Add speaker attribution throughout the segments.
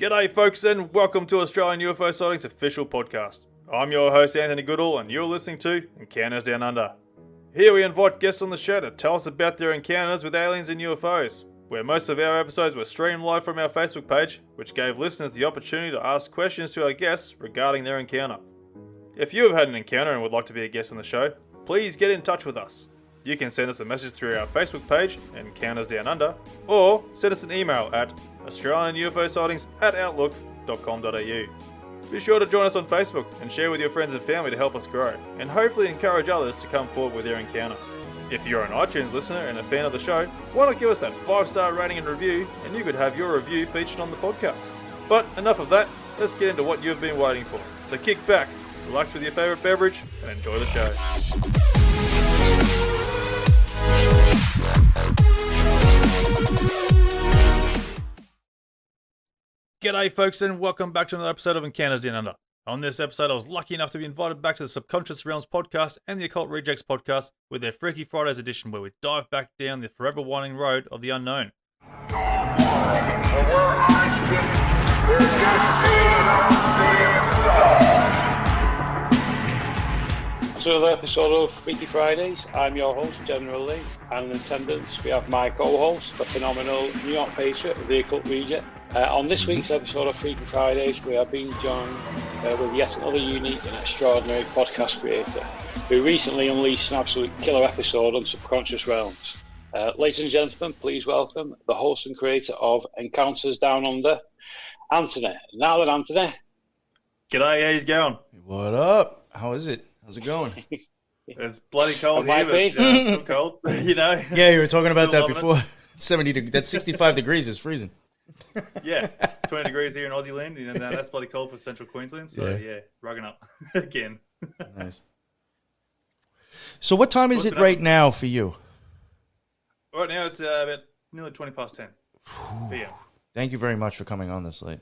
Speaker 1: G'day folks and welcome to Australian UFO Sightings official podcast. I'm your host Anthony Goodall and you're listening to Encounters Down Under. Here we invite guests on the show to tell us about their encounters with aliens and UFOs, where most of our episodes were streamed live from our Facebook page, which gave listeners the opportunity to ask questions to our guests regarding their encounter. If you have had an encounter and would like to be a guest on the show, please get in touch with us. You can send us a message through our Facebook page, Encounters Down Under, or send us an email at australianUFOsightings@outlook.com.au. Be sure to join us on Facebook and share with your friends and family to help us grow, and hopefully encourage others to come forward with their encounter. If you're an iTunes listener and a fan of the show, why not give us that 5-star rating and review, and you could have your review featured on the podcast. But enough of that, let's get into what you've been waiting for. So kick back, relax with your favourite beverage, and enjoy the show. G'day folks and welcome back to another episode of Encounters Down Under. On this episode I was lucky enough to be invited back to the Subconscious Realms podcast and the Occult Rejects podcast with their Freaky Fridays edition, where we dive back down the forever winding road of the unknown.
Speaker 2: To another episode of Freaky Fridays. I'm your host, General Lee, and in attendance we have my co-host, the phenomenal New York patriot of the Occult Reject. On this week's episode of Freaky Fridays, we are being joined with yet another unique and extraordinary podcast creator who recently unleashed an absolute killer episode on Subconscious Realms. Ladies and gentlemen, please welcome the host and creator of Encounters Down Under, Anthony. Now then, Anthony.
Speaker 1: G'day, how's it going?
Speaker 3: What up? How is it? How's it going?
Speaker 1: It's bloody cold here, but it's still cold, you know.
Speaker 3: Yeah, you were talking about that before. 70, that's 65 degrees. It's freezing.
Speaker 1: Yeah, 20 degrees here in Aussie land, and that's bloody cold for central Queensland. So yeah, rugging up again.
Speaker 3: Nice. So what time is it right now for you?
Speaker 1: Right now it's about nearly 20 past 10 p.m.
Speaker 3: Thank you very much for coming on this late.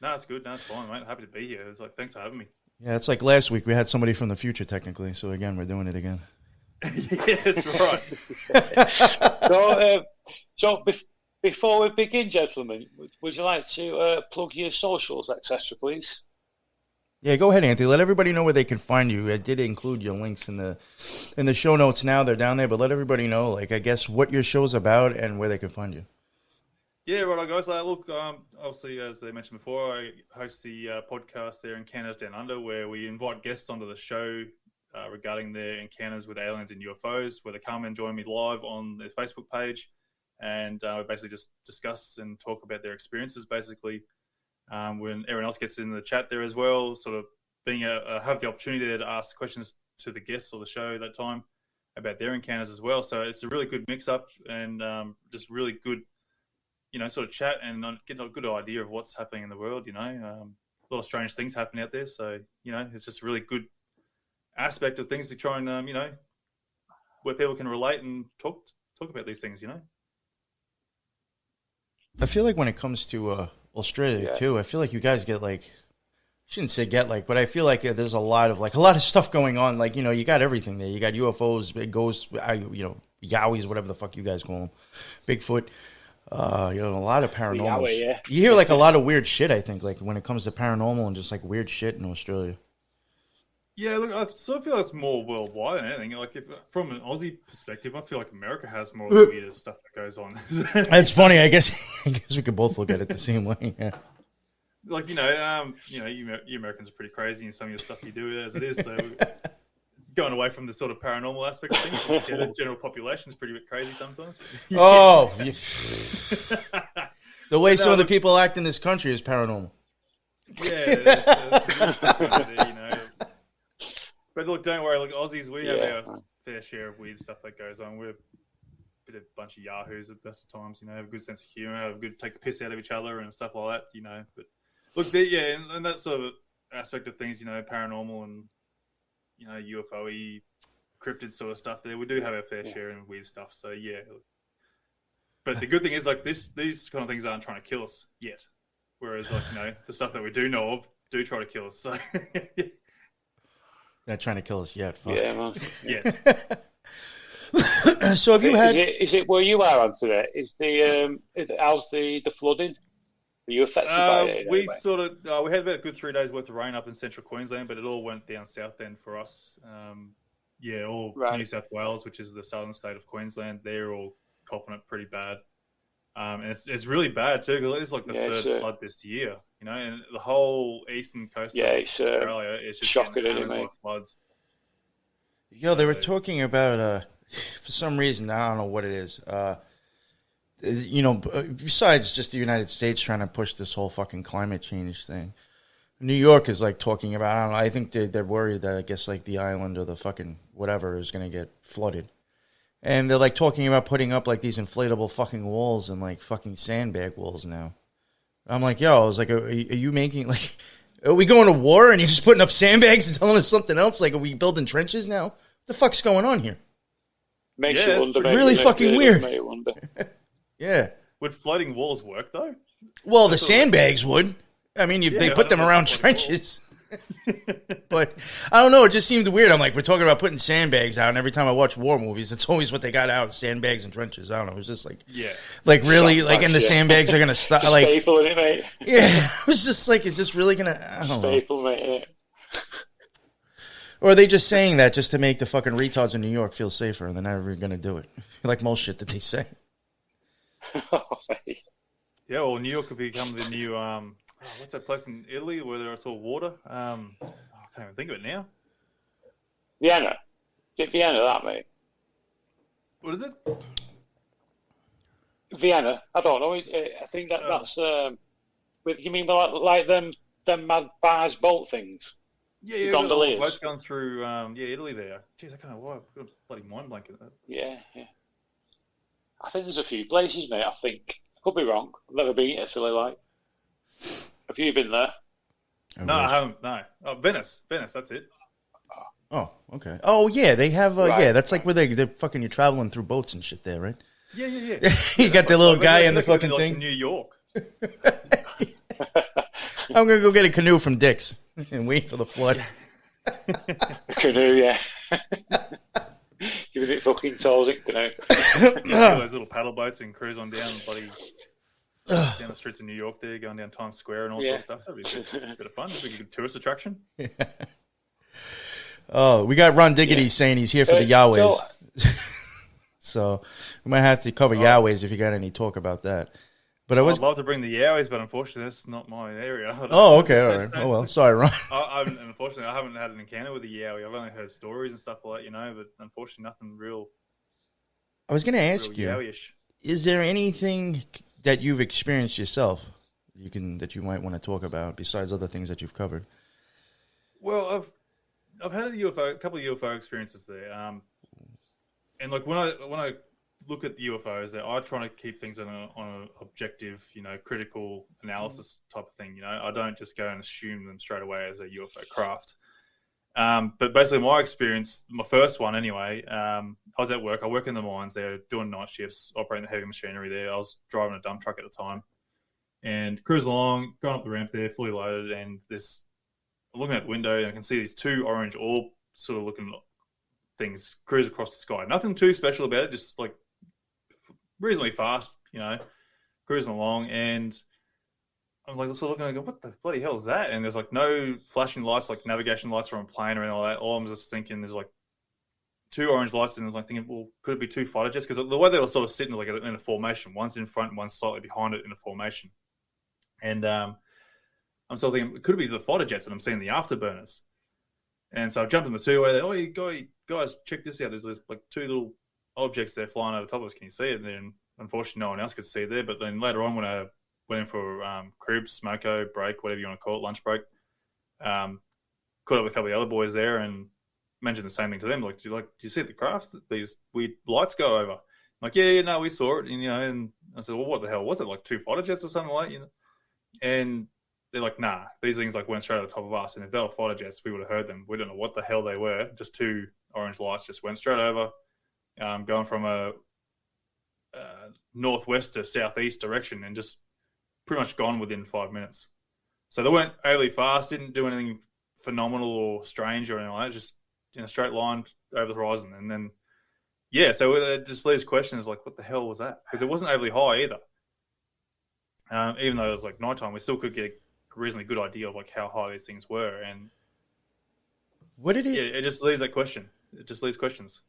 Speaker 1: No, it's good. No, it's fine, mate. Happy to be here. It's like, thanks for having me.
Speaker 3: Yeah, it's like last week. We had somebody from the future, technically. So, again, we're doing it again.
Speaker 1: Yeah, that's right.
Speaker 2: So before we begin, gentlemen, would you like to plug your socials, etc., please?
Speaker 3: Yeah, go ahead, Anthony. Let everybody know where they can find you. I did include your links in the show notes now. They're down there. But let everybody know, like, I guess, what your show's about and where they can find you.
Speaker 1: Yeah, right, guys. Look, obviously, as I mentioned before, I host the podcast there, Encounters Down Under, where we invite guests onto the show regarding their encounters with aliens and UFOs, where they come and join me live on their Facebook page, and we basically just discuss and talk about their experiences, basically, when everyone else gets in the chat there as well, sort of being have the opportunity there to ask questions to the guests or the show at that time about their encounters as well. So it's a really good mix-up and just really good, you know, sort of chat and get a good idea of what's happening in the world, you know. A lot of strange things happen out there. So, you know, it's just a really good aspect of things to try and, you know, where people can relate and talk about these things, you know.
Speaker 3: I feel like when it comes to Australia, too, I feel like you guys get, like, I shouldn't say get, like, but I feel like there's a lot of stuff going on. Like, you know, you got everything there. You got UFOs, ghosts, you know, Yowies, whatever the fuck you guys call them, Bigfoot. You know, a lot of paranormal.
Speaker 2: Yeah.
Speaker 3: You hear like a lot of weird shit, I think, like when it comes to paranormal and just like weird shit in Australia.
Speaker 1: Yeah, look, I sort of feel it's more worldwide than anything. Like, from an Aussie perspective, I feel like America has more of the weird stuff that goes on.
Speaker 3: That's funny. I guess we could both look at it the same way. Yeah.
Speaker 1: Like, you Americans are pretty crazy in some of your stuff you do as it is. So going away from the sort of paranormal aspect of things, the general population is pretty crazy sometimes.
Speaker 3: Oh, the way some of the people act in this country is paranormal.
Speaker 1: Yeah, you know. But look, don't worry. Look, Aussies, we have our fair share of weird stuff that goes on. We're a bit of a bunch of yahoos at the best of times. You know, have a good sense of humor, take the piss out of each other and stuff like that. You know, but look, and that sort of aspect of things, you know, paranormal and, you know, UFO-y, cryptid sort of stuff there. We do have our fair share in weird stuff. So, yeah. But the good thing is, like, these kind of things aren't trying to kill us yet. Whereas, like, you know, the stuff that we do know of do try to kill us. So,
Speaker 3: not trying to kill us yet. Fuck.
Speaker 2: Yeah, man.
Speaker 1: Yes.
Speaker 3: So have you had...
Speaker 2: Is it where you are, Anthony? How's the flooding Are you affected by it?
Speaker 1: We sort of we had about a good 3 days worth of rain up in central Queensland, but it all went down south end for us. All New South Wales, which is the southern state of Queensland, they're all copping it pretty bad. And it's really bad too, because it's like the third flood this year, you know, and the whole eastern coast of Australia is just
Speaker 2: shocking, isn't it?
Speaker 1: Floods.
Speaker 3: Yo, they were talking about for some reason, I don't know what it is. You know, besides just the United States trying to push this whole fucking climate change thing, New York is like talking about, I don't know, I think they're worried that I guess like the island or the fucking whatever is going to get flooded. And they're like talking about putting up like these inflatable fucking walls and like fucking sandbag walls now. I'm like, yo, I was like, are you making like, are we going to war and you're just putting up sandbags and telling us something else? Like, are we building trenches now? What the fuck's going on here?
Speaker 2: Makes you wonder.
Speaker 3: Really fucking weird. Yeah.
Speaker 1: Would floating walls work though?
Speaker 3: Well, the sandbags would. I mean, they put them around trenches. But I don't know. It just seemed weird. I'm like, we're talking about putting sandbags out, and every time I watch war movies, it's always what they got out: sandbags and trenches. I don't know. It was just like, like really, like, and the sandbags are gonna stop. Like,
Speaker 2: staple in it, mate.
Speaker 3: Yeah, it was just like, is this really gonna? I don't know.
Speaker 2: Staple, mate.
Speaker 3: Or are they just saying that just to make the fucking retards in New York feel safer, and they're never gonna do it? Like most shit that they say.
Speaker 1: Yeah, well, New York could become the new what's that place in Italy where it's all water? I can't even think of it now.
Speaker 2: Vienna. Vienna, that, mate.
Speaker 1: What is it?
Speaker 2: Vienna. I don't know. I think that's with, you mean like them mad bars boat things?
Speaker 1: Yeah,
Speaker 2: gondoliers.
Speaker 1: Boats going through Italy there. Jeez, I can't know why. I've got a bloody mind blank at that.
Speaker 2: Yeah. I think there's a few places, mate. I think. I could be wrong. I've never been to Italy, like. Have you been there?
Speaker 1: No, I haven't. No. Oh, Venice, that's it.
Speaker 3: Oh, okay. Oh, yeah, they have. That's like where they're fucking. You're traveling through boats and shit there, right?
Speaker 1: Yeah.
Speaker 3: You got the little guy in the fucking thing.
Speaker 1: Like New York.
Speaker 3: I'm gonna go get a canoe from Dick's and wait for the flood.
Speaker 2: A canoe, yeah. Giving it fucking tolls, it canoe.
Speaker 1: Those little paddle boats and cruise on down down the streets of New York there, going down Times Square and all sorts of stuff. That'd be a bit of fun. That'd be a good tourist attraction. Yeah.
Speaker 3: Oh, we got Ron Diggity saying he's here for the Yahwehs. So we might have to cover Yahwehs if you got any talk about that. But
Speaker 1: I'd love to bring the Yowies, but unfortunately that's not my area.
Speaker 3: Oh, okay, all right. Oh, well, sorry, Ron.
Speaker 1: Unfortunately, I haven't had an encounter with the Yowie. I've only heard stories and stuff like that, you know, but unfortunately nothing real.
Speaker 3: I was going to ask you, Yowie-ish. Is there anything that you've experienced yourself that you might want to talk about besides other things that you've covered?
Speaker 1: Well, I've had a couple of UFO experiences there. And like when I look at UFOs, I try to keep things on an objective, you know, critical analysis type of thing. You know, I don't just go and assume them straight away as a UFO craft. But basically, my experience, my first one anyway, I was at work. I work in the mines. They're doing night shifts, operating the heavy machinery there. I was driving a dump truck at the time, and cruise along, going up the ramp there, fully loaded, and I'm looking out the window, and I can see these two orange orb sort of looking things cruise across the sky. Nothing too special about it, just like reasonably fast, you know, cruising along, and I'm like sort of looking, I go, what the bloody hell is that? And there's like no flashing lights, like navigation lights from a plane or anything like that. All I'm just thinking there's like two orange lights, and I'm like thinking, well, could it be two fighter jets? Because the way they were sort of sitting was like in a formation, one's in front and one's slightly behind it in a formation. And I'm sort of thinking, could it be the fighter jets? And I'm seeing the afterburners. And so I jumped in the two-way there. Oh, you guys, check this out. There's like two little objects there flying over the top of us. Can you see it? And then, unfortunately, no one else could see it there. But then later on, when I went in for crib, smoko, break, whatever you want to call it, lunch break, caught up with a couple of the other boys there and mentioned the same thing to them. Like, do you see the craft? These weird lights go over. I'm like, yeah, no, we saw it. And, you know, and I said, well, what the hell was it? Like two fighter jets or something like that, you know? And they're like, nah, these things like went straight over the top of us. And if they were fighter jets, we would have heard them. We don't know what the hell they were. Just two orange lights just went straight over, going from a northwest to southeast direction and just pretty much gone within 5 minutes. So they weren't overly fast, didn't do anything phenomenal or strange or anything like that, just in a straight line over the horizon. And then, yeah, so it just leaves questions like, what the hell was that? Because it wasn't overly high either. Even though it was like nighttime, we still could get a reasonably good idea of like how high these things were. And
Speaker 3: What did it?
Speaker 1: yeah, it just leaves that question. It just leaves questions.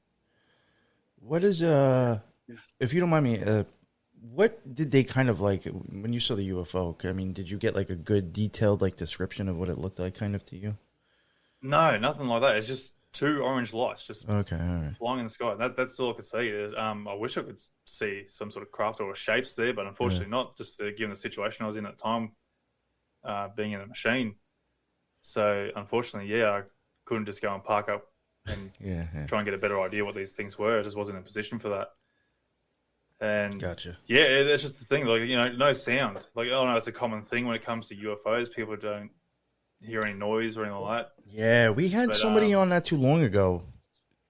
Speaker 3: What is if you don't mind me, what did they kind of like when you saw the UFO? I mean, did you get like a good detailed like description of what it looked like, kind of to you?
Speaker 1: No, nothing like that. It's just two orange lights just
Speaker 3: Okay, all right.
Speaker 1: flying in the sky. That's all I could see. I wish I could see some sort of craft or shapes there, but unfortunately not. Just given the situation I was in at the time, being in a machine. So unfortunately, yeah, I couldn't just go and park up and try and get a better idea what these things were. I just wasn't in a position for that. And
Speaker 3: Gotcha.
Speaker 1: Yeah, that's just the thing. Like, you know, no sound. Like, I don't know, it's a common thing when it comes to UFOs. People don't hear any noise or anything like that.
Speaker 3: Yeah, we had somebody on not too long ago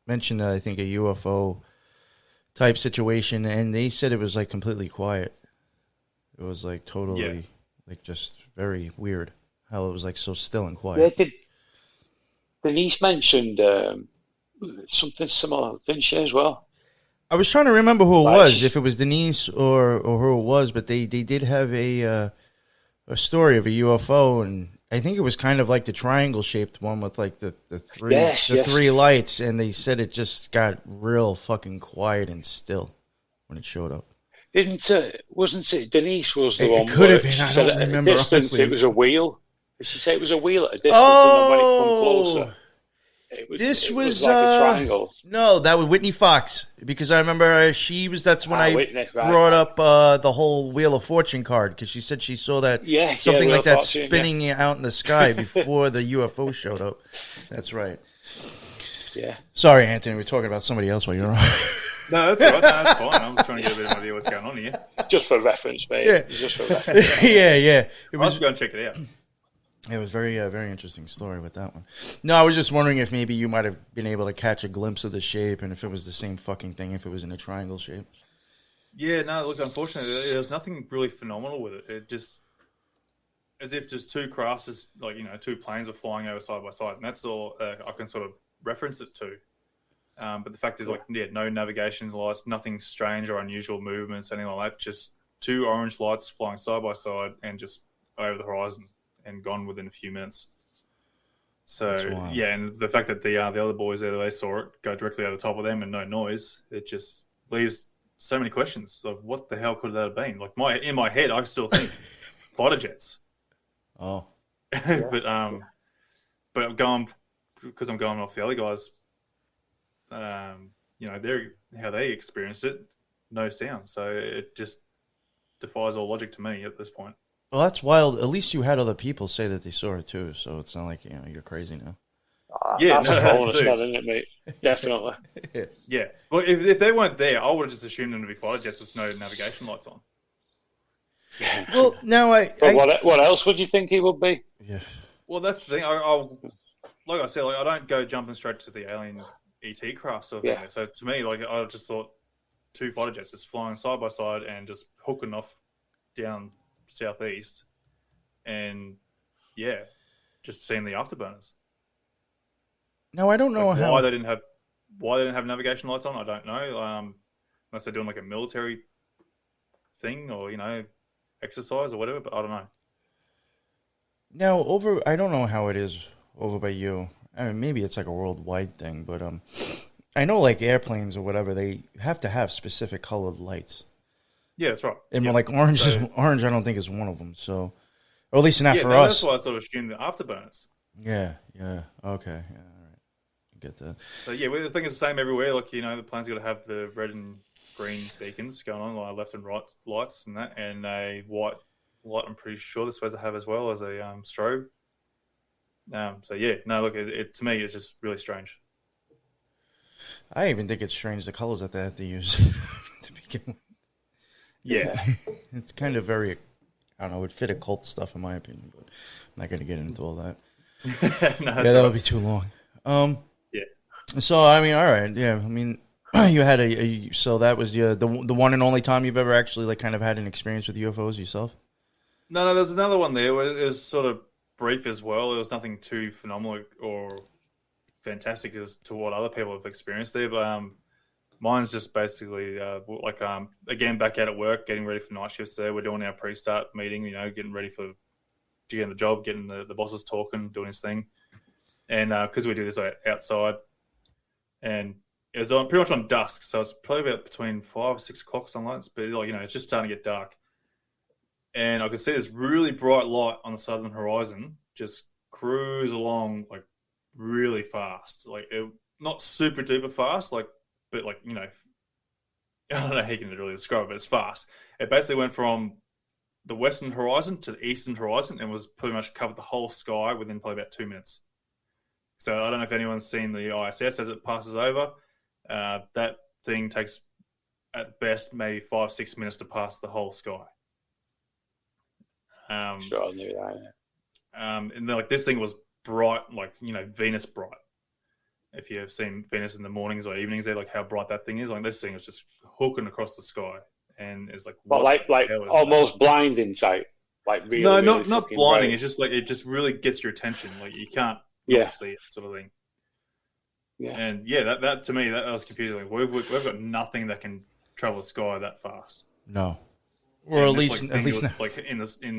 Speaker 3: mention, I think, a UFO type situation, and they said it was like completely quiet. It was like totally, like just very weird how it was like so still and quiet.
Speaker 2: Yeah, Denise mentioned something similar, didn't she, as well?
Speaker 3: I was trying to remember who it was, if it was Denise or who it was, but they did have a story of a UFO, and I think it was kind of like the triangle shaped one with like the three lights, and they said it just got real fucking quiet and still when it showed up.
Speaker 2: Wasn't it Denise was the one?
Speaker 3: It could have been. I don't remember.
Speaker 2: Distance, it was a wheel. Did she say it was a wheel at a distance, and then when it come closer? It was like a triangle.
Speaker 3: No, that was Whitney Fox, because I remember that's when I brought up the whole Wheel of Fortune card, because she said she saw that something like that spinning out in the sky before the UFO showed up. That's right.
Speaker 2: Yeah.
Speaker 3: Sorry, Anthony, we're talking about somebody else while you're on.
Speaker 1: No, that's all right. No, that's fine. I'm trying to get a bit of an idea what's going on here.
Speaker 2: Just for reference, mate.
Speaker 3: Yeah.
Speaker 2: Just for reference.
Speaker 3: yeah.
Speaker 1: I'll just go and check it out.
Speaker 3: It was very interesting story with that one. No, I was just wondering if maybe you might have been able to catch a glimpse of the shape, and if it was the same fucking thing, if it was in a triangle shape.
Speaker 1: Yeah, no, look, unfortunately, there's nothing really phenomenal with it. It just, as if just two crafts, just like, you know, two planes are flying over side by side, and that's all I can sort of reference it to. But the fact is, like, no navigation lights, nothing strange or unusual movements, anything like that. Just two orange lights flying side by side and just over the horizon and gone within a few minutes. So, yeah, and the fact that the other boys there, they saw it go directly over the top of them and no noise, it just leaves so many questions of what the hell could that have been? Like, in my head, I still think fighter jets.
Speaker 3: Oh.
Speaker 1: But I'm going off the other guys, you know, how they experienced it, no sound. So it just defies all logic to me at this point.
Speaker 3: Well, that's wild. At least you had other people say that they saw it too, so it's not like, you know, you're crazy now.
Speaker 2: Yeah, that's a bonus, isn't it, mate? Definitely.
Speaker 1: Yeah. Well, if they weren't there, I would have just assumed them to be fighter jets with no navigation lights on.
Speaker 3: Well, now
Speaker 2: what else would you think he would be?
Speaker 3: Yeah.
Speaker 1: Well, that's the thing. Like I said, I don't go jumping straight to the alien ET craft sort of thing. So to me, like, I just thought two fighter jets just flying side by side and just hooking off down southeast, and just seeing the afterburners.
Speaker 3: Now I don't know
Speaker 1: why they didn't have navigation lights on. I don't know. Unless they're doing like a military thing or, you know, exercise or whatever. But I don't know.
Speaker 3: Now I don't know how it is over by you. I mean, maybe it's like a worldwide thing, but I know like airplanes or whatever, they have to have specific colored lights.
Speaker 1: Yeah, that's right.
Speaker 3: And like orange, orange, I don't think is one of them. So, or at least not for us.
Speaker 1: That's why I sort of assumed the afterburners.
Speaker 3: Yeah. Okay. Yeah, all right. I get that.
Speaker 1: So yeah, the thing is the same everywhere. Like, you know, the plane's got to have the red and green beacons going on, like left and right lights and that, and a white light. I'm pretty sure they're supposed to have as well as a strobe. So yeah, no, look, it to me it's just really strange.
Speaker 3: I even think it's strange the colors that they have to use to begin with.
Speaker 1: Yeah.
Speaker 3: It's kind of very, I don't know, it would fit occult stuff in my opinion, but I'm not going to get into all that. That would be too long.
Speaker 1: Yeah.
Speaker 3: So, I mean, all right. Yeah. I mean, you had so that was the one and only time you've ever actually like kind of had an experience with UFOs yourself?
Speaker 1: No, there's another one there where it was sort of brief as well. There was nothing too phenomenal or fantastic as to what other people have experienced there, but Mine's just basically again, back out at work, getting ready for night shifts there. We're doing our pre-start meeting, getting ready for getting the job, getting the bosses talking, doing his thing. And because we do this outside, and it was pretty much on dusk, so it's probably about between 5 or 6 o'clock, something like that. But it's just starting to get dark. And I could see this really bright light on the southern horizon just cruise along like really fast. Not super duper fast, but I don't know how you can really describe it, but it's fast. It basically went from the western horizon to the eastern horizon and was pretty much covered the whole sky within probably about 2 minutes. So I don't know if anyone's seen the ISS as it passes over. That thing takes at best maybe 5-6 minutes to pass the whole sky.
Speaker 2: Sure, I knew that. Yeah.
Speaker 1: And then, this thing was bright, Venus bright. If you have seen Venus in the mornings or evenings, there, how bright that thing is. This thing is just hooking across the sky, and it's
Speaker 2: almost blinding sight. Really,
Speaker 1: no,
Speaker 2: really
Speaker 1: not blinding.
Speaker 2: bright.
Speaker 1: It's just it just really gets your attention. You can't not see it, sort of thing.
Speaker 2: Yeah.
Speaker 1: And that to me that was confusing. We've got nothing that can travel the sky that fast.
Speaker 3: No. Or at least not.
Speaker 1: In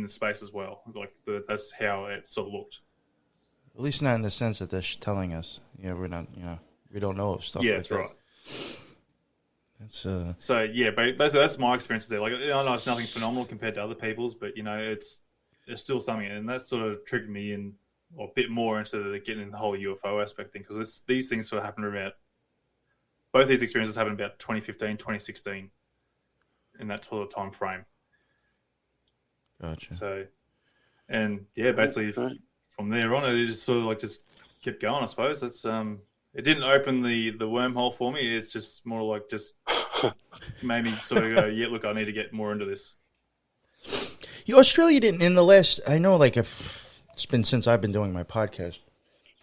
Speaker 1: the space as well. That's how it sort of looked.
Speaker 3: At least not in the sense that they're telling us. We're not. We don't know of stuff.
Speaker 1: Yeah,
Speaker 3: like
Speaker 1: that's
Speaker 3: that.
Speaker 1: right.
Speaker 3: That's
Speaker 1: So basically that's my experience there. I know it's nothing phenomenal compared to other people's, but it's still something, and that sort of triggered me in a bit more into getting the whole UFO aspect thing, because these things sort of happened about. Both these experiences happened about 2015, 2016, in that sort of time frame.
Speaker 3: Gotcha.
Speaker 1: So, and basically from there on, it just sort of just kept going. I suppose that's it didn't open the wormhole for me. It's just more just made me sort of go, look, I need to get more into this.
Speaker 3: Australia didn't in the last. I know, it's been since I've been doing my podcast.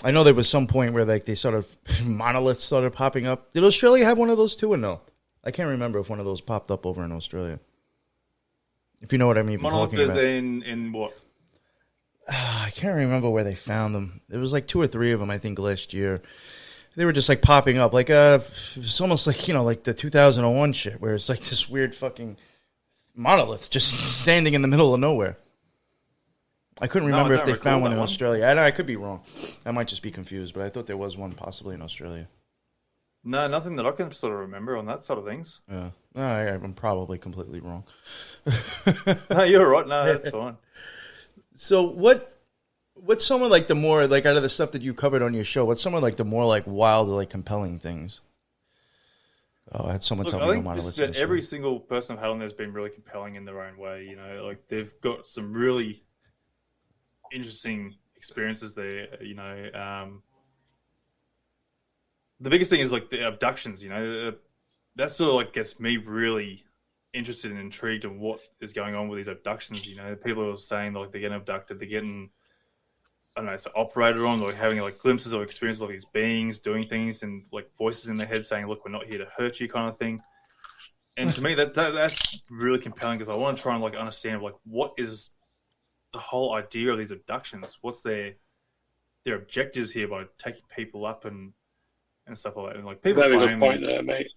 Speaker 3: I know there was some point where they sort of monoliths started popping up. Did Australia have one of those too, or no? I can't remember if one of those popped up over in Australia. If you know what I mean.
Speaker 1: Monolith is in what?
Speaker 3: I can't remember where they found them. There was 2 or 3 of them, I think, last year. They were just popping up, it's almost like the 2001 shit, where it's this weird fucking monolith just standing in the middle of nowhere. I couldn't remember if they found one in Australia. I could be wrong. I might just be confused, but I thought there was one possibly in Australia.
Speaker 1: No, nothing that I can sort of remember on that sort of things.
Speaker 3: Yeah, no, I'm probably completely wrong.
Speaker 1: No, you're right. No, that's fine.
Speaker 3: So what's some of the more out of the stuff that you covered on your show? What's some of the more wild or compelling things? Oh, I had someone tell me.
Speaker 1: I think just about every single person I've had on there has been really compelling in their own way. They've got some really interesting experiences there. The biggest thing is the abductions. That sort of gets me really interested and intrigued in what is going on with these abductions. People are saying they're getting abducted, they're getting, I don't know, it's operated on, or having glimpses or experiences of these beings doing things, and voices in their head saying, "Look, we're not here to hurt you," kind of thing. And to me, that's really compelling, because I want to try and understand what is the whole idea of these abductions. What's their objectives here by taking people up and stuff like that. And people
Speaker 2: very
Speaker 1: claim,
Speaker 2: good point there, mate.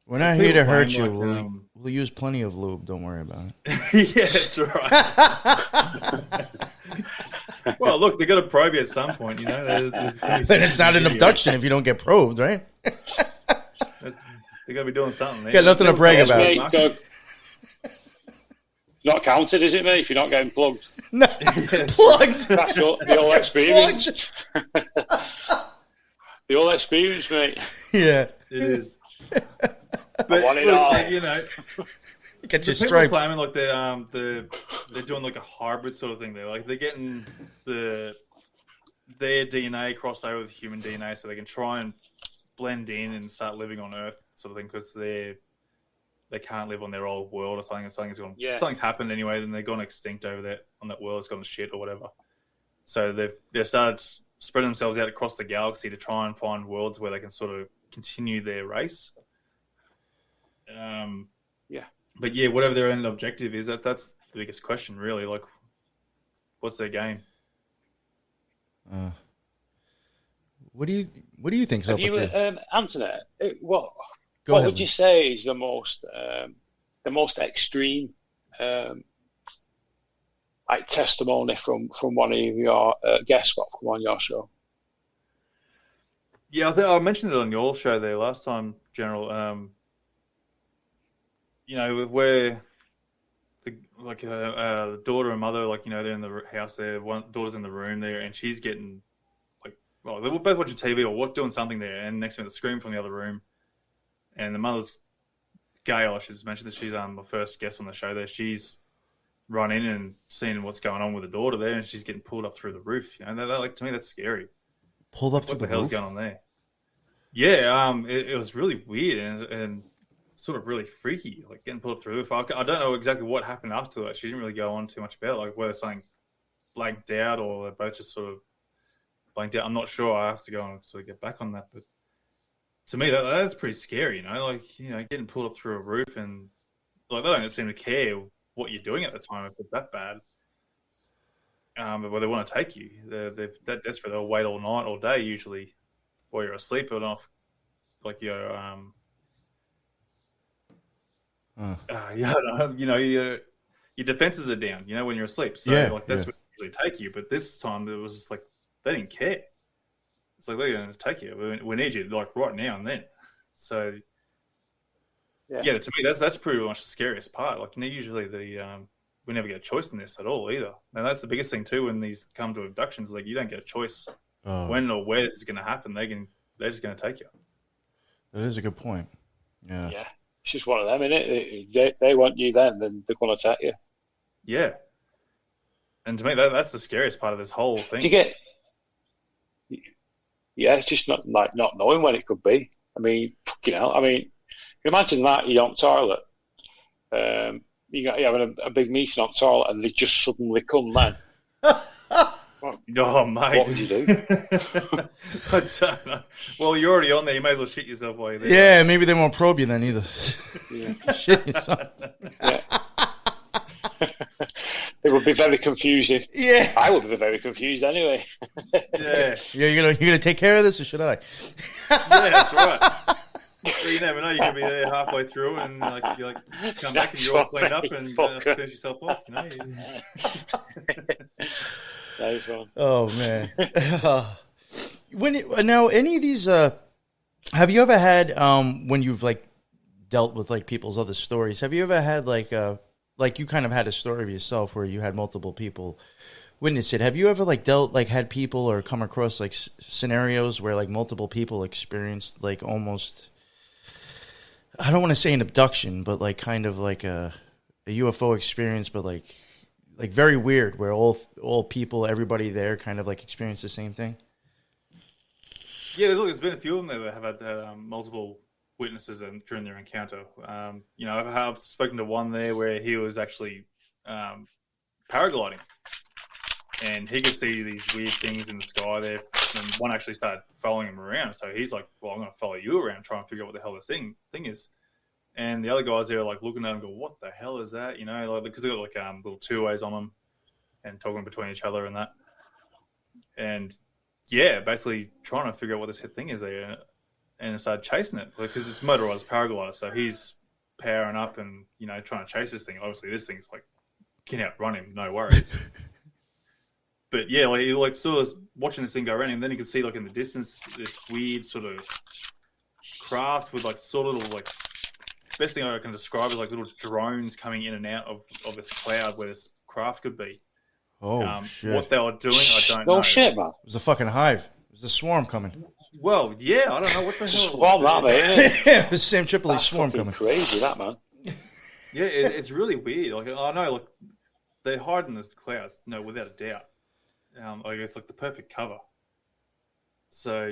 Speaker 3: We're not here to hurt you. We'll use plenty of lube. Don't worry about
Speaker 1: it. Yeah, that's right. Well, look, they've got to probe you at some point, Then
Speaker 3: it's not an abduction if you don't get probed, right?
Speaker 1: They got to be doing something.
Speaker 3: Got nothing to brag about.
Speaker 2: Mate, not counted, is it, mate? If you're not getting plugged.
Speaker 3: No, plugged.
Speaker 2: That's the whole experience. The whole experience, mate.
Speaker 3: Yeah,
Speaker 1: it is.
Speaker 2: But I want it all.
Speaker 3: Get your
Speaker 1: people
Speaker 3: stripes.
Speaker 1: Claiming they're doing a hybrid sort of thing. They're getting their DNA crossed over with human DNA, so they can try and blend in and start living on Earth, sort of thing, because they can't live on their old world or something. Something's happened anyway, then they've gone extinct over there on that world. It's gone to shit or whatever. So they've started spreading themselves out across the galaxy to try and find worlds where they can sort of continue their race. But whatever their end objective is, that's the biggest question, really. What's their game?
Speaker 3: What do you think's up with you?
Speaker 2: Anthony, what
Speaker 3: ahead,
Speaker 2: would you say is the most extreme like testimony from one of your guests that come on your show?
Speaker 1: Yeah, I think I mentioned it on your show there last time, General. Where the daughter and mother, they're in the house there. One daughter's in the room there, and she's getting they were both watching TV or doing something there, and next minute the scream from the other room, and the mother's Gail. I should just mention that she's my first guest on the show there. She's run in and seen what's going on with the daughter there, and she's getting pulled up through the roof. To me, that's scary.
Speaker 3: Pulled up through the roof?
Speaker 1: What the hell's going on there? Yeah, it was really weird and sort of really freaky, getting pulled up through the roof. I don't know exactly what happened after that. She didn't really go on too much about it, whether something blanked out or they both just sort of blanked out. I'm not sure. I have to go and sort of get back on that. But to me, that's pretty scary, getting pulled up through a roof and they don't seem to care what you're doing at the time if it's that bad. But they want to take you. They're that desperate. They'll wait all night, all day, usually, while you're asleep or off, your defenses are down. When you're asleep. So that's what they usually take you. But this time it was just they didn't care. It's they're going to take you. We need you right now and then. So yeah, to me that's pretty much the scariest part. Usually we never get a choice in this at all either. And that's the biggest thing too when these come to abductions. You don't get a choice when or where this is going to happen. They're just going to take you.
Speaker 3: That is a good point. Yeah.
Speaker 2: Yeah. It's just one of them, isn't it? They want you then they're going to attack you.
Speaker 1: Yeah. And to me, that's the scariest part of this whole thing.
Speaker 2: It's just not knowing when it could be. Imagine that you're on toilet. You're having a big meeting on toilet and they just suddenly come then.
Speaker 1: Oh, mate.
Speaker 2: What would you do?
Speaker 1: I don't know. Well, you're already on there. You may as well shit yourself while you're there.
Speaker 3: Yeah, maybe they won't probe you then either.
Speaker 2: Yeah.
Speaker 3: Shit yourself.
Speaker 2: Yeah. It would be very confusing.
Speaker 3: Yeah.
Speaker 2: I would be very confused anyway.
Speaker 1: Yeah.
Speaker 3: You're gonna take care of this or should I?
Speaker 1: Yeah, that's right. So you never know. You could be there halfway through and you come back and you're all cleaned up and finish yourself off.
Speaker 2: Nice one.
Speaker 3: Oh man. Now any of these have you ever had when you've dealt with people's other stories, have you ever had you kind of had a story of yourself where you had multiple people witness it? Have you ever had people or come across scenarios where multiple people experienced almost, I don't want to say an abduction, but kind of a UFO experience, but very weird, where all people, everybody there kind of experienced the same thing?
Speaker 1: Yeah, there's been a few of them that have had multiple witnesses during their encounter. I've spoken to one there where he was actually paragliding, and he could see these weird things in the sky there. And one actually started following him around, so he's like, "Well, I'm going to follow you around, try and figure out what the hell this thing is." And the other guys there are looking at him, and go, "What the hell is that?" Because they got little two-ways on them and talking between each other and that. And yeah, basically trying to figure out what this thing is there. And I started chasing it because it's motorized paraglider, so he's powering up and trying to chase this thing. Obviously, this thing's can outrun him, no worries. But yeah, he sort of watching this thing go around him. Then you can see in the distance this weird sort of craft with sort of little best thing I can describe is little drones coming in and out of this cloud where this craft could be.
Speaker 3: Oh shit!
Speaker 1: What they were doing, I don't know.
Speaker 2: Oh shit, man!
Speaker 3: It was a fucking hive. It was a swarm coming.
Speaker 1: Well, yeah, I don't know what the hell.
Speaker 2: Swarm that, mate.
Speaker 3: Yeah, it was Sam Tripoli's swarm coming.
Speaker 2: Crazy, that man.
Speaker 1: Yeah, it's really weird. I know, they hide in the clouds, without a doubt. It's the perfect cover. So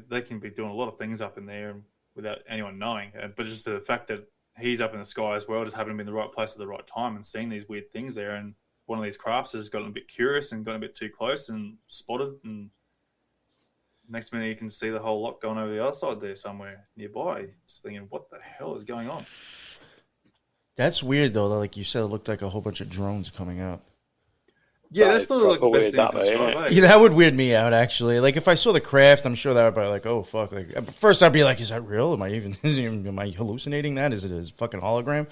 Speaker 1: they can be doing a lot of things up in there without anyone knowing. But just the fact that he's up in the sky as well, just happened to be in the right place at the right time and seeing these weird things there. And one of these crafts has gotten a bit curious and got a bit too close and spotted, and next minute you can see the whole lot going over the other side there somewhere nearby. Just thinking, what the hell is going on?
Speaker 3: That's weird though. Like you said, it looked like a whole bunch of drones coming out.
Speaker 1: Yeah, that's still like the best thing
Speaker 2: that way,
Speaker 3: yeah, that would weird me out actually. Like if I saw the craft, I'm sure that would be like, oh fuck. Like at first I'd be like, is that real? Am I hallucinating that? Is it a fucking hologram?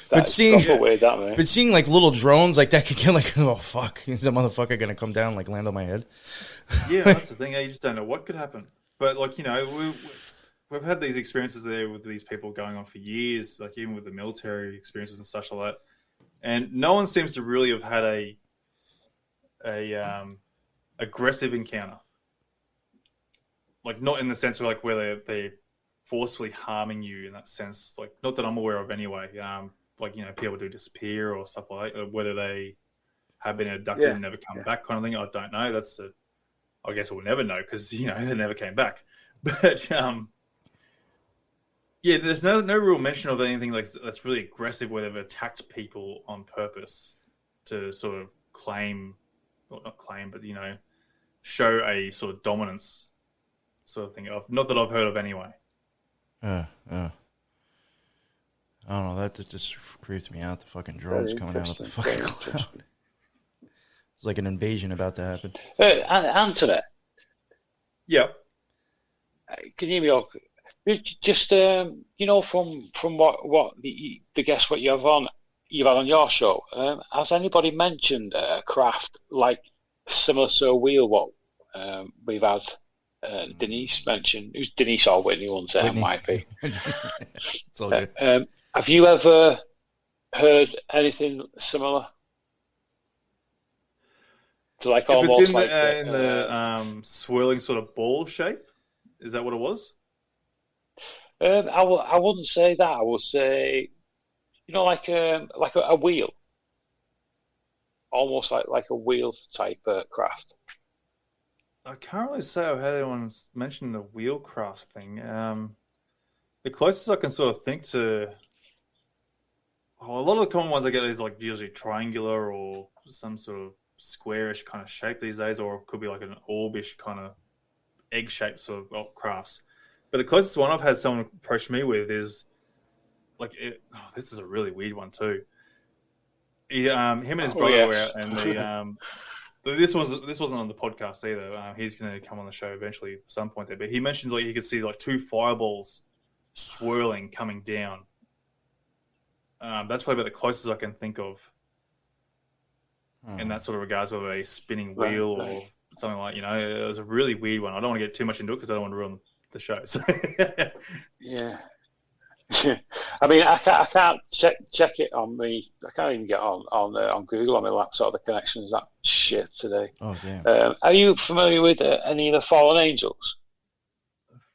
Speaker 3: But seeing like little drones like that could get like, oh fuck, is that motherfucker gonna come down and like land on my head?
Speaker 1: Yeah, that's the thing. You just don't know what could happen. But like we've had these experiences there with these people going on for years, like even with the military experiences and such like that. And no one seems to really have had a aggressive encounter, like not in the sense of like where they're forcefully harming you in that sense, like not that I'm aware of anyway. Like people do disappear or stuff like that, whether they have been abducted and never come back kind of thing. I don't know. I guess we'll never know because they never came back. But there's no real mention of anything like that's really aggressive where they've attacked people on purpose to sort of claim. Well, not claim, but show a sort of dominance, sort of thing. Not that I've heard of anyway.
Speaker 3: I don't know. That just creeps me out. The fucking drones coming out of the fucking cloud. It's like an invasion about to happen.
Speaker 2: Anthony.
Speaker 1: Yeah.
Speaker 2: Can you hear me? Just from what the guest what you've had on your show, has anybody mentioned a craft like similar to a wheel? What we've had Denise mention. Who's Denise or Whitney? One say it might be.
Speaker 3: It's all good.
Speaker 2: Have you ever heard anything similar? To like
Speaker 1: if
Speaker 2: almost
Speaker 1: it's in
Speaker 2: like
Speaker 1: the swirling sort of ball shape, is that what it was?
Speaker 2: I wouldn't say that. I would say, like a wheel, almost like a wheel type craft.
Speaker 1: I can't really say I've had anyone mention the wheelcraft thing. The closest I can sort of think to, a lot of the common ones I get is like usually triangular or some sort of squarish kind of shape these days, or it could be like an orbish kind of egg-shaped sort of crafts. But the closest one I've had someone approach me with is like, this is a really weird one too. Him and his brother were out, and this wasn't on the podcast either. He's going to come on the show eventually at some point there. But he mentioned like he could see like two fireballs swirling coming down. That's probably about the closest I can think of in that sort of regards, of a spinning wheel or something like. It was a really weird one. I don't want to get too much into it because I don't want to ruin the show. So.
Speaker 2: Yeah. I mean, I can't check it on me. I can't even get on Google on my laptop. The connection's that shit today.
Speaker 3: Oh damn!
Speaker 2: Are you familiar with any of the fallen angels?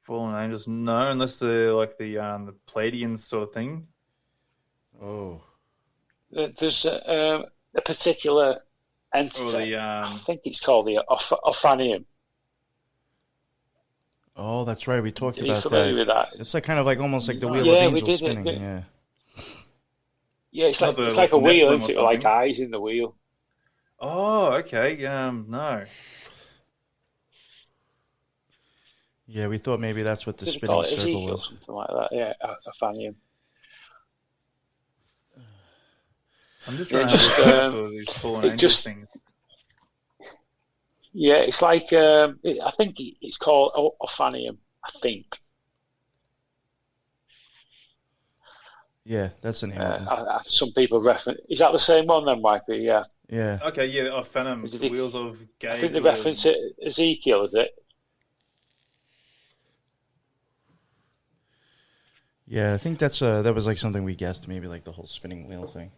Speaker 1: Fallen angels, no, unless they're like the Pleiadians sort of thing.
Speaker 3: Oh,
Speaker 2: there's a particular entity. I think it's called the Ophanium.
Speaker 3: Oh, that's right. We talked about
Speaker 2: with that.
Speaker 3: It's like kind of like almost like the wheel of angels spinning.
Speaker 2: Yeah, it's like a wheel, isn't it? Like eyes in the wheel.
Speaker 1: Oh, okay. No.
Speaker 3: Yeah, we thought maybe that's what the spinning circle was.
Speaker 2: Something like that. Yeah, Ophanium.
Speaker 1: I'm just trying to have a look for these fallen angels things.
Speaker 2: Yeah, it's like I think it's called Ophanium. I think.
Speaker 3: Yeah, that's the name of it.
Speaker 2: Some people reference. Is that the same one then, Mikey? Yeah.
Speaker 3: Yeah.
Speaker 1: Okay, yeah, Ophanum, the wheels of Gabriel.
Speaker 2: I think they reference it Ezekiel, is it?
Speaker 3: Yeah, I think that was like something we guessed, maybe like the whole spinning wheel thing,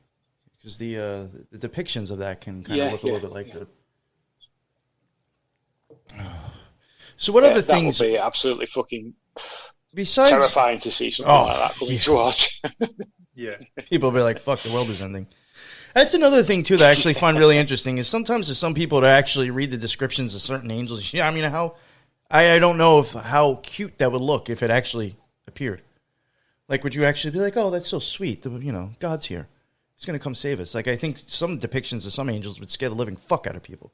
Speaker 3: because the depictions of that can kind of look a little bit like that. So what other things?
Speaker 2: That would be absolutely fucking
Speaker 3: besides
Speaker 2: terrifying to see something like that coming to watch.
Speaker 1: Yeah, people
Speaker 3: will be like, "Fuck, the world is ending." That's another thing too that I actually find really interesting is sometimes there's some people that actually read the descriptions of certain angels. I mean, I don't know how cute that would look if it actually appeared. Like, would you actually be like, "Oh, that's so sweet"? God's here. He's going to come save us. Like, I think some depictions of some angels would scare the living fuck out of people.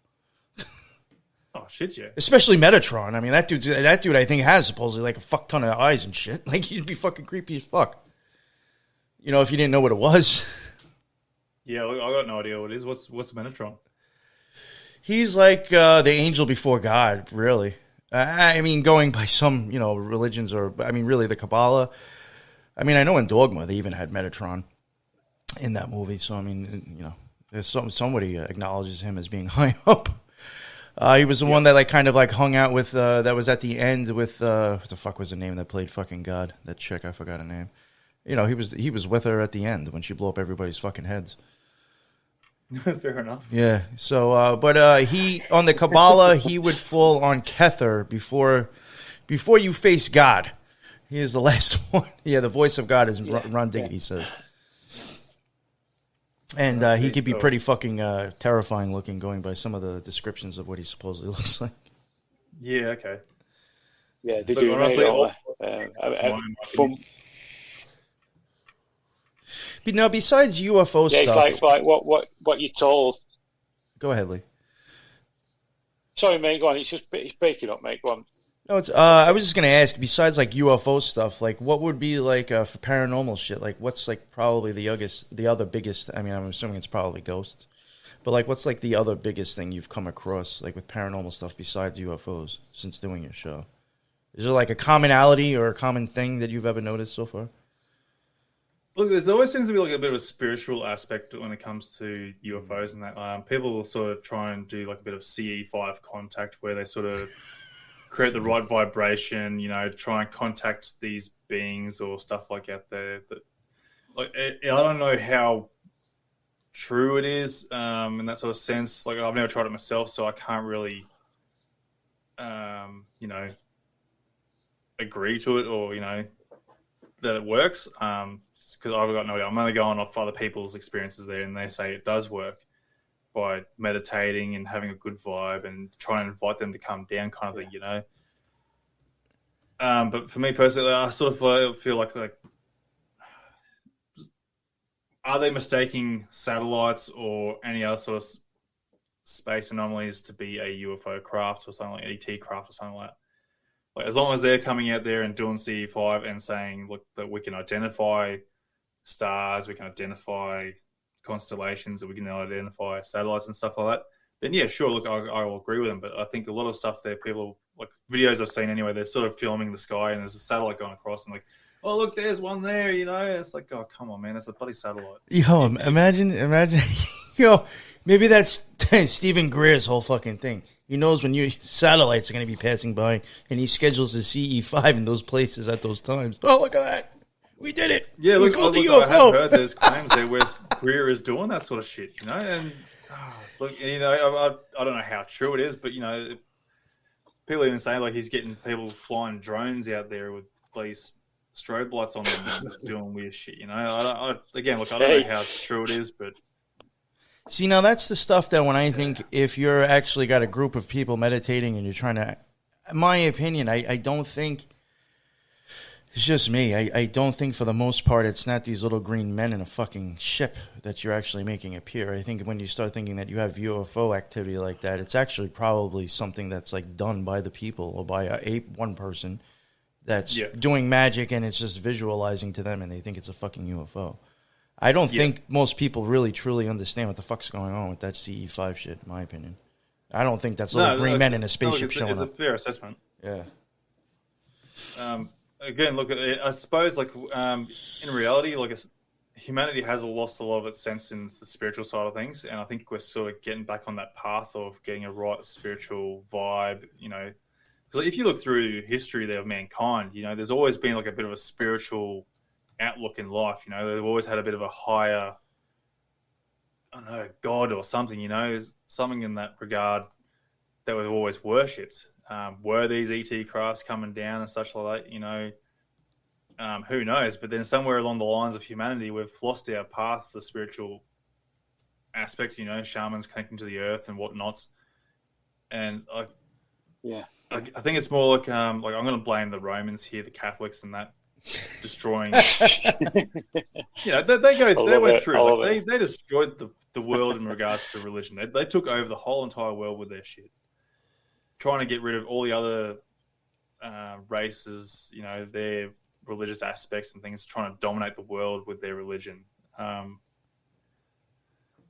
Speaker 1: Oh shit, yeah.
Speaker 3: Especially Metatron. I mean, that dude I think has supposedly like a fuck ton of eyes and shit. Like, he'd be fucking creepy as fuck. If you didn't know what it was.
Speaker 1: Yeah, I got no idea what it is. What's Metatron?
Speaker 3: He's like the angel before God, really. I mean, going by some, religions, or I mean, really the Kabbalah. I mean, I know in Dogma they even had Metatron in that movie. So I mean, there's somebody acknowledges him as being high up. He was the one that kind of hung out with. That was at the end with what the fuck was the name that played fucking God? That chick, I forgot her name. He was with her at the end when she blew up everybody's fucking heads.
Speaker 1: Fair enough.
Speaker 3: Yeah. So, but he on the Kabbalah, he would fall on Kether before you face God. He is the last one. Yeah, the voice of God is Ron Diggity says, and he could be pretty fucking terrifying looking, going by some of the descriptions of what he supposedly looks like.
Speaker 1: Yeah. Okay.
Speaker 2: Yeah, they do. Honestly,
Speaker 3: now, besides UFO stuff,
Speaker 2: it's like what you're told.
Speaker 3: Go ahead, Lee.
Speaker 2: Sorry, mate. Go on. It's breaking up, mate. Go on.
Speaker 3: No, it's. I was just gonna ask. Besides UFO stuff, what would be for paranormal shit? What's probably the other biggest? I mean, I'm assuming it's probably ghosts, but what's the other biggest thing you've come across with paranormal stuff besides UFOs since doing your show? Is there a commonality or a common thing that you've ever noticed so far?
Speaker 1: Look, there's always seems to be a bit of a spiritual aspect when it comes to UFOs and that. People will sort of try and do a bit of CE5 contact where they sort of create the right vibration, try and contact these beings or stuff like that. I don't know how true it is in that sort of sense. I've never tried it myself, so I can't really, agree to it or, that it works. Because I've got no idea. I'm only going off other people's experiences there, and they say it does work by meditating and having a good vibe and trying to invite them to come down, kind of thing, But for me personally, I sort of feel like are they mistaking satellites or any other sort of space anomalies to be a UFO craft or something like ET craft or something like that? As long as they're coming out there and doing CE5 and saying, look, that we can identify stars, we can identify constellations, that we can identify satellites and stuff like that, then yeah, sure, look, I will agree with them. But I think a lot of stuff there, people, videos I've seen anyway, they're sort of filming the sky and there's a satellite going across and oh, look, there's one there, It's oh, come on, man, that's a bloody satellite.
Speaker 3: Yo, imagine, maybe that's Stephen Greer's whole fucking thing. He knows when satellites are going to be passing by, and he schedules his CE5 in those places at those times. Oh, look at that. We did it.
Speaker 1: Yeah, look, I have heard there's claims there where Greer is doing that sort of shit, and look, I don't know how true it is, but, people even say, he's getting people flying drones out there with these strobe lights on them and doing weird shit, I don't know how true it is, but...
Speaker 3: See, now that's the stuff that when I think if you're actually got a group of people meditating and you're trying to, in my opinion, I don't think, it's just me, I don't think for the most part it's not these little green men in a fucking ship that you're actually making appear. I think when you start thinking that you have UFO activity like that, it's actually probably something that's done by the people or by one person that's doing magic and it's just visualizing to them and they think it's a fucking UFO. I don't think most people really truly understand what the fuck's going on with that CE5 shit, in my opinion. I don't think that's little green men in a spaceship showing up.
Speaker 1: It's a fair assessment.
Speaker 3: Yeah.
Speaker 1: Again, look, I suppose, in reality, humanity has lost a lot of its sense in the spiritual side of things, and I think we're sort of getting back on that path of getting a right spiritual vibe, Because if you look through history there of mankind, there's always been a bit of a spiritual outlook in life, they've always had a bit of a higher, I don't know, God or something, something in that regard that we've always worshipped. Were these ET crafts coming down and such like that, who knows? But then somewhere along the lines of humanity, we've lost our path, the spiritual aspect, shamans connecting to the earth and whatnot. And I think it's more I'm going to blame the Romans here, the Catholics and that, destroying they went through they destroyed the world in regards to religion. They took over the whole entire world with their shit, trying to get rid of all the other races, their religious aspects and things, trying to dominate the world with their religion.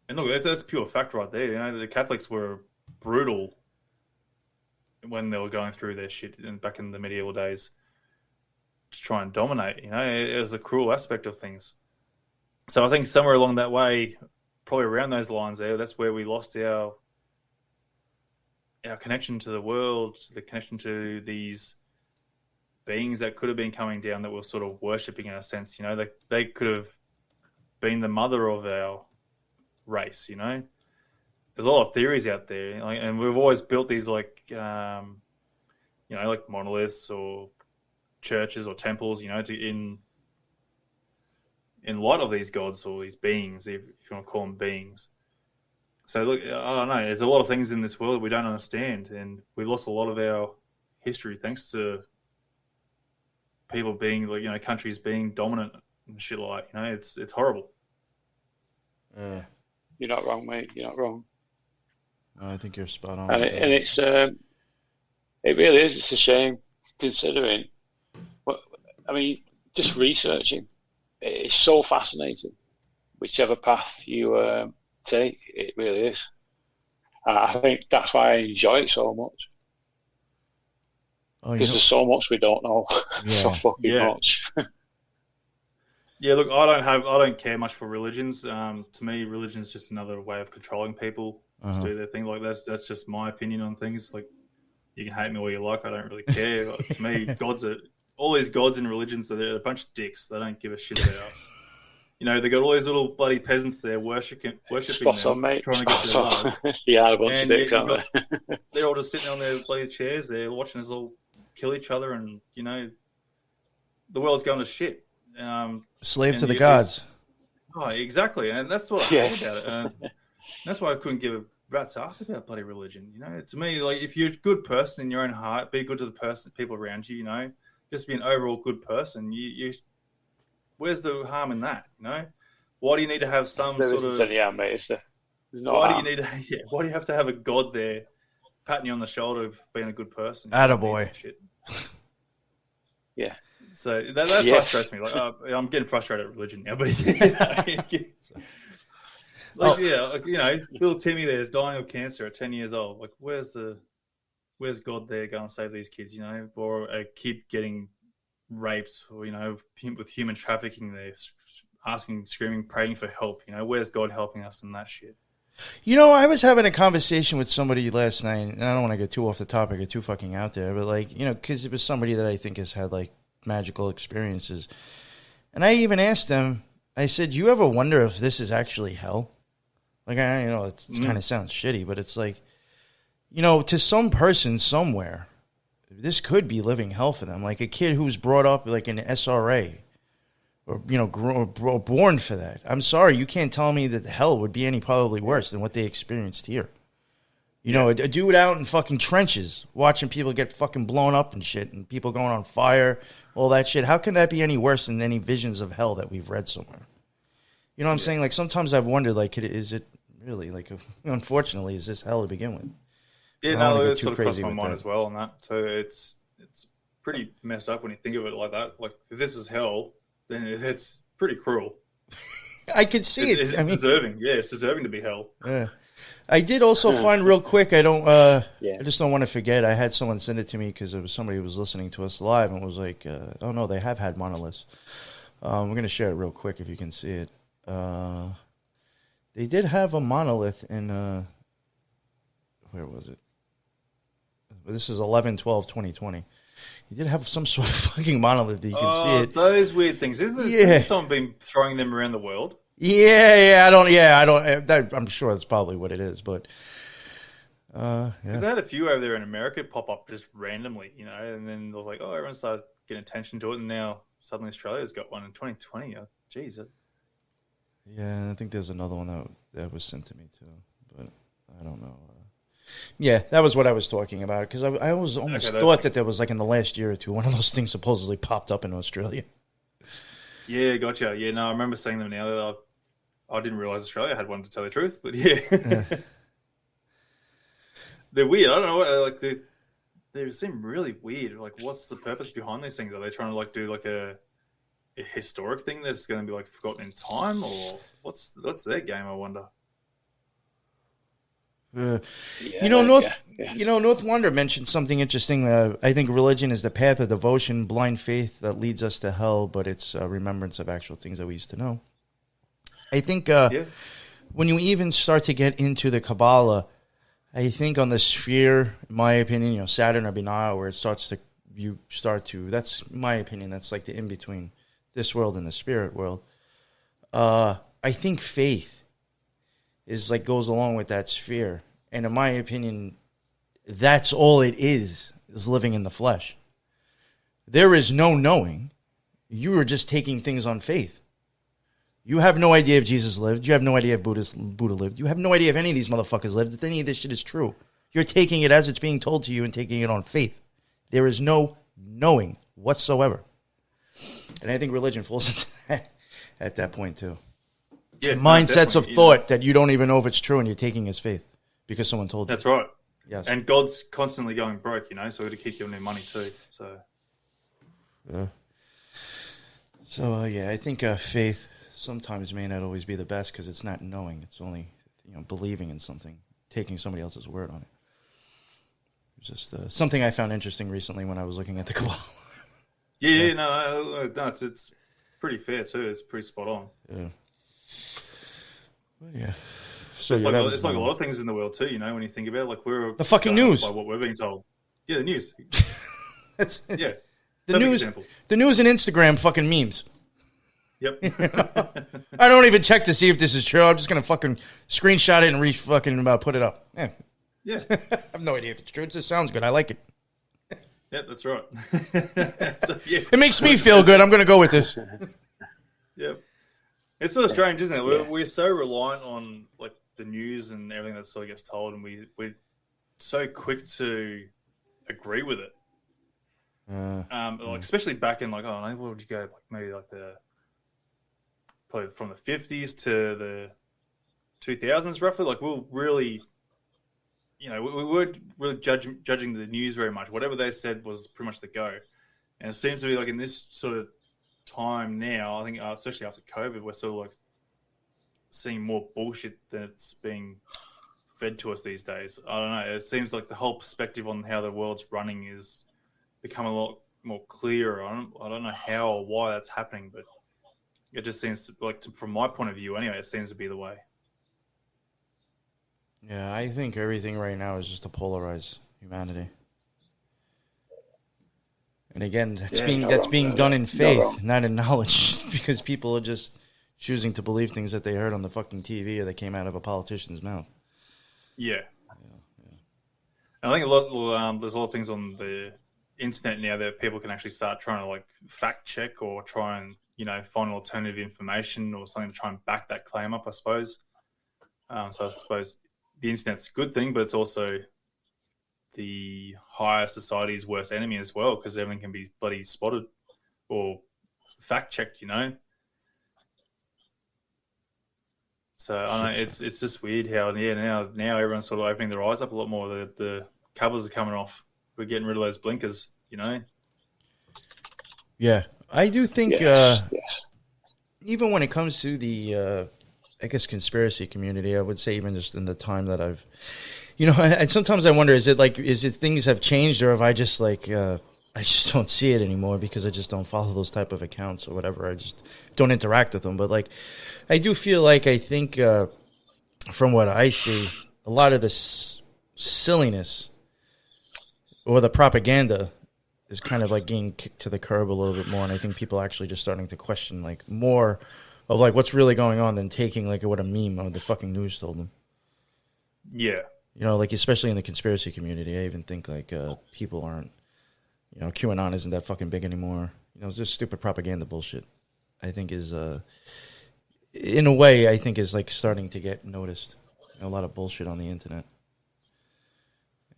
Speaker 1: And look, that's pure fact right there. You know, the Catholics were brutal when they were going through their shit back in the medieval days to try and dominate. You know, it was a cruel aspect of things. So I think somewhere along that way, probably around those lines there, that's where we lost our connection to the world, the connection to these beings that could have been coming down that we're sort of worshipping in a sense. You know, they could have been the mother of our race. You know, there's a lot of theories out there, and we've always built these like like monoliths or churches or temples, you know, in light of these gods or these beings, if you want to call them beings. So look, I don't know. There's a lot of things in this world we don't understand, and we lost a lot of our history thanks to people being like, you know, countries being dominant and shit like, you know, it's horrible.
Speaker 2: You're not wrong, mate. You're not wrong.
Speaker 3: No, I think you're spot on.
Speaker 2: And it's it really is. It's a shame considering. I mean, just researching. It's so fascinating. Whichever path you take, it really is. I think that's why I enjoy it so much. Because there's so much we don't know. So fucking much.
Speaker 1: Yeah, look, I don't care much for religions. To me, religion is just another way of controlling people to do their thing. Like that's just my opinion on things. Like, you can hate me all you like. I don't really care. Like, to me, all these gods and religions, they're a bunch of dicks. They don't give a shit about us. You know, they got all these little bloody peasants there worshipping them,
Speaker 2: mate.
Speaker 1: trying to get their love.
Speaker 2: Yeah, a bunch of dicks, aren't
Speaker 1: they? They're all just sitting on their bloody chairs. They're watching us all kill each other, and you know, the world's going to shit.
Speaker 3: Slave to the gods.
Speaker 1: Oh, exactly, and that's what I hate about it. And that's why I couldn't give a rat's ass about bloody religion. You know, to me, like, if you're a good person in your own heart, be good to the people around you. You know, just be an overall good person. You where's the harm in that? You know, why do you need to have some sort of?
Speaker 2: Yeah, mate.
Speaker 1: Why do you need to? Yeah, why do you have to have a god there patting you on the shoulder for being a good person?
Speaker 3: Attaboy.
Speaker 2: Yeah.
Speaker 1: So that frustrates me. Like, I'm getting frustrated at religion now, but you know, little Timmy there is dying of cancer at 10 years old. Like, where's God there going to save these kids? You know, or a kid getting raped, or, you know, with human trafficking there, asking, screaming, praying for help. You know, where's God helping us in that shit?
Speaker 3: You know, I was having a conversation with somebody last night, and I don't want to get too off the topic or too fucking out there, but, like, you know, because it was somebody that I think has had, like, magical experiences. And I even asked them, I said, you ever wonder if this is actually hell? Like, I know it kind of sounds shitty, but it's like, you know, to some person somewhere, this could be living hell for them. Like a kid who's brought up like in SRA, or, you know, born for that. I'm sorry, you can't tell me that hell would be any probably worse than what they experienced here. You know, a dude out in fucking trenches watching people get fucking blown up and shit, and people going on fire, all that shit. How can that be any worse than any visions of hell that we've read somewhere? You know what I'm saying? Like, sometimes I've wondered, like, is it really, like, unfortunately, is this hell to begin with?
Speaker 1: Yeah, no, it's sort of crossed my mind as well on that. So it's pretty messed up when you think of it like that. Like, if this is hell, then it's pretty cruel.
Speaker 3: I could see it.
Speaker 1: It's deserving. Yeah, it's deserving to be hell.
Speaker 3: Yeah. I did also find real quick, I just don't want to forget, I had someone send it to me because it was somebody who was listening to us live and was like, oh no, they have had monoliths. We're going to share it real quick if you can see it. They did have a monolith in, where was it? This is 11/12/2020. He did have some sort of fucking monolith that you can see it.
Speaker 1: Those weird things. Isn't someone been throwing them around the world?
Speaker 3: I don't. I'm sure that's probably what it is, but
Speaker 1: because they had a few over there in America pop up just randomly, you know, and then they was like, oh, everyone started getting attention to it, and now suddenly Australia's got one in 2020. Geez.
Speaker 3: Yeah, I think there's another one that was sent to me too, but I don't know. Yeah, that was what I was talking about, because I almost thought that there was, like, in the last year or two, one of those things supposedly popped up in Australia.
Speaker 1: Yeah, gotcha. Yeah, no, I remember seeing them now. I didn't realize Australia had one, to tell the truth, but yeah. They're weird. I don't know. Like, they seem really weird. Like, what's the purpose behind these things? Are they trying to, like, do like a historic thing that's going to be, like, forgotten in time, or what's their game? I wonder.
Speaker 3: North Wonder mentioned something interesting. I think religion is the path of devotion, blind faith that leads us to hell, but it's a remembrance of actual things that we used to know. I think when you even start to get into the Kabbalah, I think on the sphere, in my opinion, Saturn or Binah, where that's my opinion, that's like the in-between this world and the spirit world. I think faith is like goes along with that sphere. And in my opinion, that's all it is living in the flesh. There is no knowing. You are just taking things on faith. You have no idea if Jesus lived. You have no idea if Buddha lived. You have no idea if any of these motherfuckers lived, if any of this shit is true. You're taking it as it's being told to you and taking it on faith. There is no knowing whatsoever. And I think religion falls into that at that point too. Yeah, mindsets of thought that you don't even know if it's true and you're taking as faith because someone told you.
Speaker 1: That's right.
Speaker 3: Yes.
Speaker 1: And God's constantly going broke, so we got to keep giving him money too. So. I think faith sometimes may not always be the best because it's not knowing. It's only believing in something, taking somebody else's word on it. It's just something I found interesting recently when I was looking at the Kabbalah. It's pretty fair too. It's pretty spot on.
Speaker 3: Yeah. But yeah. So
Speaker 1: it's like a lot of things in the world too. When you think about it, like we're
Speaker 3: the fucking news
Speaker 1: by what we're being told. Yeah, the news.
Speaker 3: That's
Speaker 1: yeah.
Speaker 3: The news.
Speaker 1: Example.
Speaker 3: The news and Instagram fucking memes.
Speaker 1: Yep.
Speaker 3: I don't even check to see if this is true. I'm just gonna fucking screenshot it and put it up.
Speaker 1: Yeah.
Speaker 3: I have no idea if it's true. It just sounds good. I like it.
Speaker 1: Yeah, that's right.
Speaker 3: It makes me feel good. I'm gonna go with this.
Speaker 1: Yep. It's sort of strange, isn't it? We're so reliant on like the news and everything that sort of gets told, and we're so quick to agree with it. Like especially back in like what would you go like maybe like probably from the 50s to the 2000s roughly. Like we'll really, we weren't really judging the news very much. Whatever they said was pretty much the go, and it seems to be like in this sort of time now, I think especially after COVID, we're sort of like seeing more bullshit than it's being fed to us these days. I don't know. It seems like the whole perspective on how the world's running is become a lot more clearer. I don't know how or why that's happening, but it just seems from my point of view anyway, it seems to be the way.
Speaker 3: Yeah, I think everything right now is just to polarize humanity. And again, that's being done in faith, not in knowledge, because people are just choosing to believe things that they heard on the fucking TV or that came out of a politician's mouth.
Speaker 1: Yeah. And I think there's a lot of things on the internet now that people can actually start trying to like fact check or try and find alternative information or something to try and back that claim up, I suppose. So I suppose the internet's a good thing, but it's also the higher society's worst enemy as well, because everything can be bloody spotted or fact checked, So I don't know, it's just weird how now everyone's sort of opening their eyes up a lot more. The covers are coming off. We're getting rid of those blinkers,
Speaker 3: Yeah, I do think even when it comes to the conspiracy community, I would say even just in the time that I've and sometimes I wonder, is it things have changed, or have I just I just don't see it anymore because I just don't follow those type of accounts or whatever. I just don't interact with them. But I do feel I think from what I see, a lot of this silliness or the propaganda is kind of getting kicked to the curb a little bit more, and I think people are actually just starting to question more of what's really going on than taking what a meme or the fucking news told them.
Speaker 1: Yeah.
Speaker 3: Especially in the conspiracy community, I even think people aren't, QAnon isn't that fucking big anymore. It's just stupid propaganda bullshit. I think is, in a way, I think is starting to get noticed. A lot of bullshit on the internet.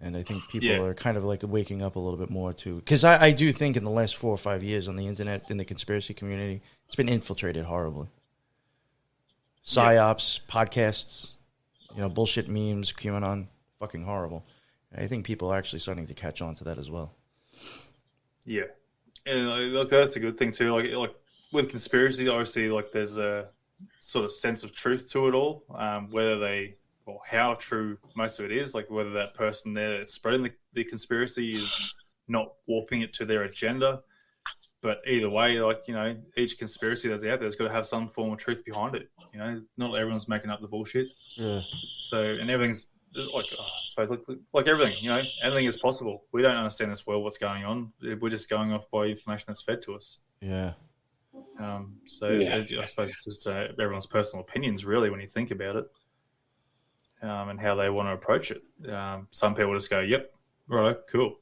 Speaker 3: And I think people are kind of waking up a little bit more too. Because I do think in the last 4 or 5 years on the internet, in the conspiracy community, it's been infiltrated horribly. Psyops, podcasts, bullshit memes, QAnon, fucking horrible. And I think people are actually starting to catch on to that as well. Yeah.
Speaker 1: And that's a good thing too. Like with conspiracy, obviously, there's a sort of sense of truth to it all. Whether they or how true most of it is, like whether that person there that's spreading the conspiracy is not warping it to their agenda. But either way, like, you know, each conspiracy that's out there has got to have some form of truth behind it. You know, not everyone's making up the bullshit.
Speaker 3: Yeah.
Speaker 1: So, and everything's like, I suppose, like everything, you know, anything is possible. We don't understand this world, what's going on. We're just going off by information that's fed to us.
Speaker 3: Yeah.
Speaker 1: I suppose it's just everyone's personal opinions, really, when you think about it, and how they want to approach it. Some people just go, "Yep, right, cool."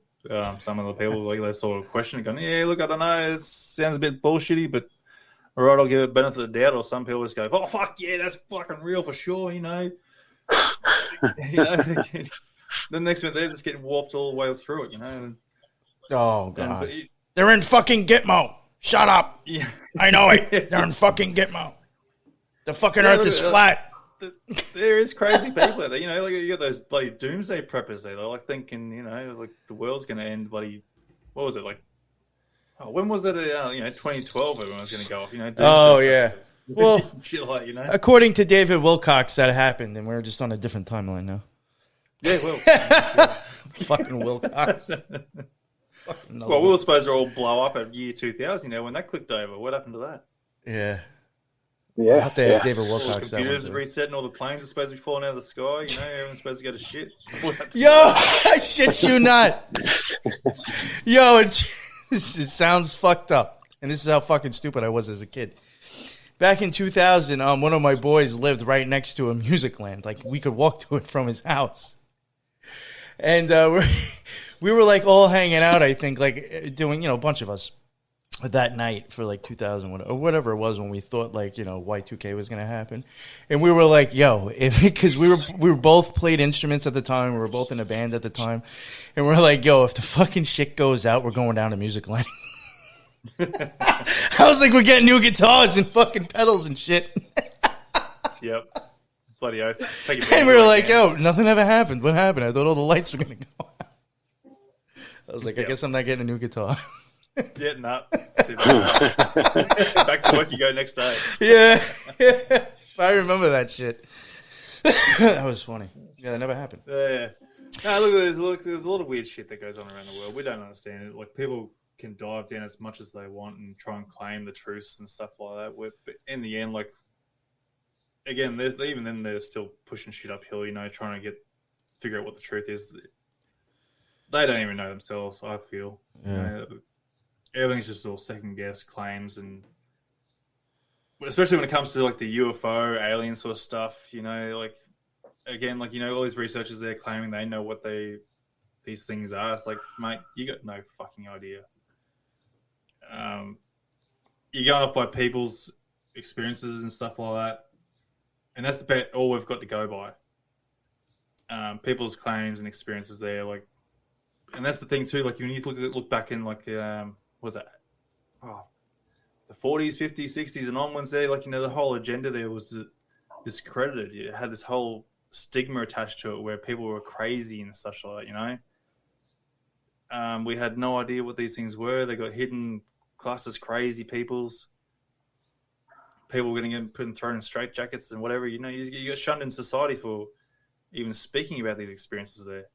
Speaker 1: Some of the people, like, they sort of question it, going, "Yeah, look, I don't know, it sounds a bit bullshitty, but all right, I'll give it benefit of the doubt." Or some people just go, "Oh, fuck yeah, that's fucking real for sure," you know. The next minute they're just getting warped all the way through it, you know.
Speaker 3: Oh god, they're in fucking Gitmo. Shut up.
Speaker 1: Yeah,
Speaker 3: I know it. They're in fucking Gitmo. The fucking Earth is flat.
Speaker 1: There is crazy people out there, you know. Like, you got those bloody doomsday preppers there. They're like thinking, you know, like the world's going to end. Bloody, what was it like? Oh, when was it? 2012. Everyone was going to go off. You know.
Speaker 3: Oh yeah. Well,
Speaker 1: shit like, you know.
Speaker 3: According to David Wilcox, that happened, and we're just on a different timeline now.
Speaker 1: Yeah, well,
Speaker 3: fucking Wilcox.
Speaker 1: Well, we were supposed to all blow up at year 2000. You know, when that clicked over, what happened to that?
Speaker 3: Yeah.
Speaker 4: Yeah.
Speaker 3: I'll have to ask David Wilcox.
Speaker 1: All the computers resetting, all the planes are supposed to be falling out of the sky. You know, everyone's supposed to go to shit.
Speaker 3: Yo, I shit you not. Yo, it sounds fucked up. And this is how fucking stupid I was as a kid. Back in 2000, one of my boys lived right next to a music land. Like, we could walk to it from his house. And we were like all hanging out, I think, like doing, you know, a bunch of us that night for like 2000 or whatever it was when we thought, like, you know, Y2K was going to happen. And we were like, yo, because we were both played instruments at the time. We were both in a band at the time. And we're like, yo, if the fucking shit goes out, we're going down to music land. I was like, we're getting new guitars and fucking pedals and shit.
Speaker 1: Yep. Bloody oath.
Speaker 3: And we were like, yo, nothing ever happened. What happened? I thought all the lights were going to go out. I was like, I guess I'm not getting a new guitar.
Speaker 1: Yeah, nah. Back to work you go next day.
Speaker 3: Yeah. I remember that shit. That was funny. Yeah, that never happened.
Speaker 1: Yeah. No, look, there's a lot of weird shit that goes on around the world. We don't understand it. Like, people can dive down as much as they want and try and claim the truths and stuff like that. But in the end, like, again, even then they're still pushing shit uphill, you know, trying to figure out what the truth is. They don't even know themselves, I feel.
Speaker 3: Yeah.
Speaker 1: You know, everything's just all second guess claims, and especially when it comes to like the UFO, alien sort of stuff, you know, like, again, like, you know, all these researchers, they're claiming they know what these things are. It's like, mate, you got no fucking idea. You're going off by people's experiences and stuff like that, and that's about all we've got to go by. People's claims and experiences there, like, and that's the thing too. Like, when you look back in, like, what was that? Oh, the 40s, 50s, 60s, and onwards. There, like, you know, the whole agenda there was discredited. It had this whole stigma attached to it, where people were crazy and such like that. You know, we had no idea what these things were. They got hidden, classed as crazy peoples. People were going to get put and thrown in straitjackets and whatever. You know, you got shunned in society for even speaking about these experiences there.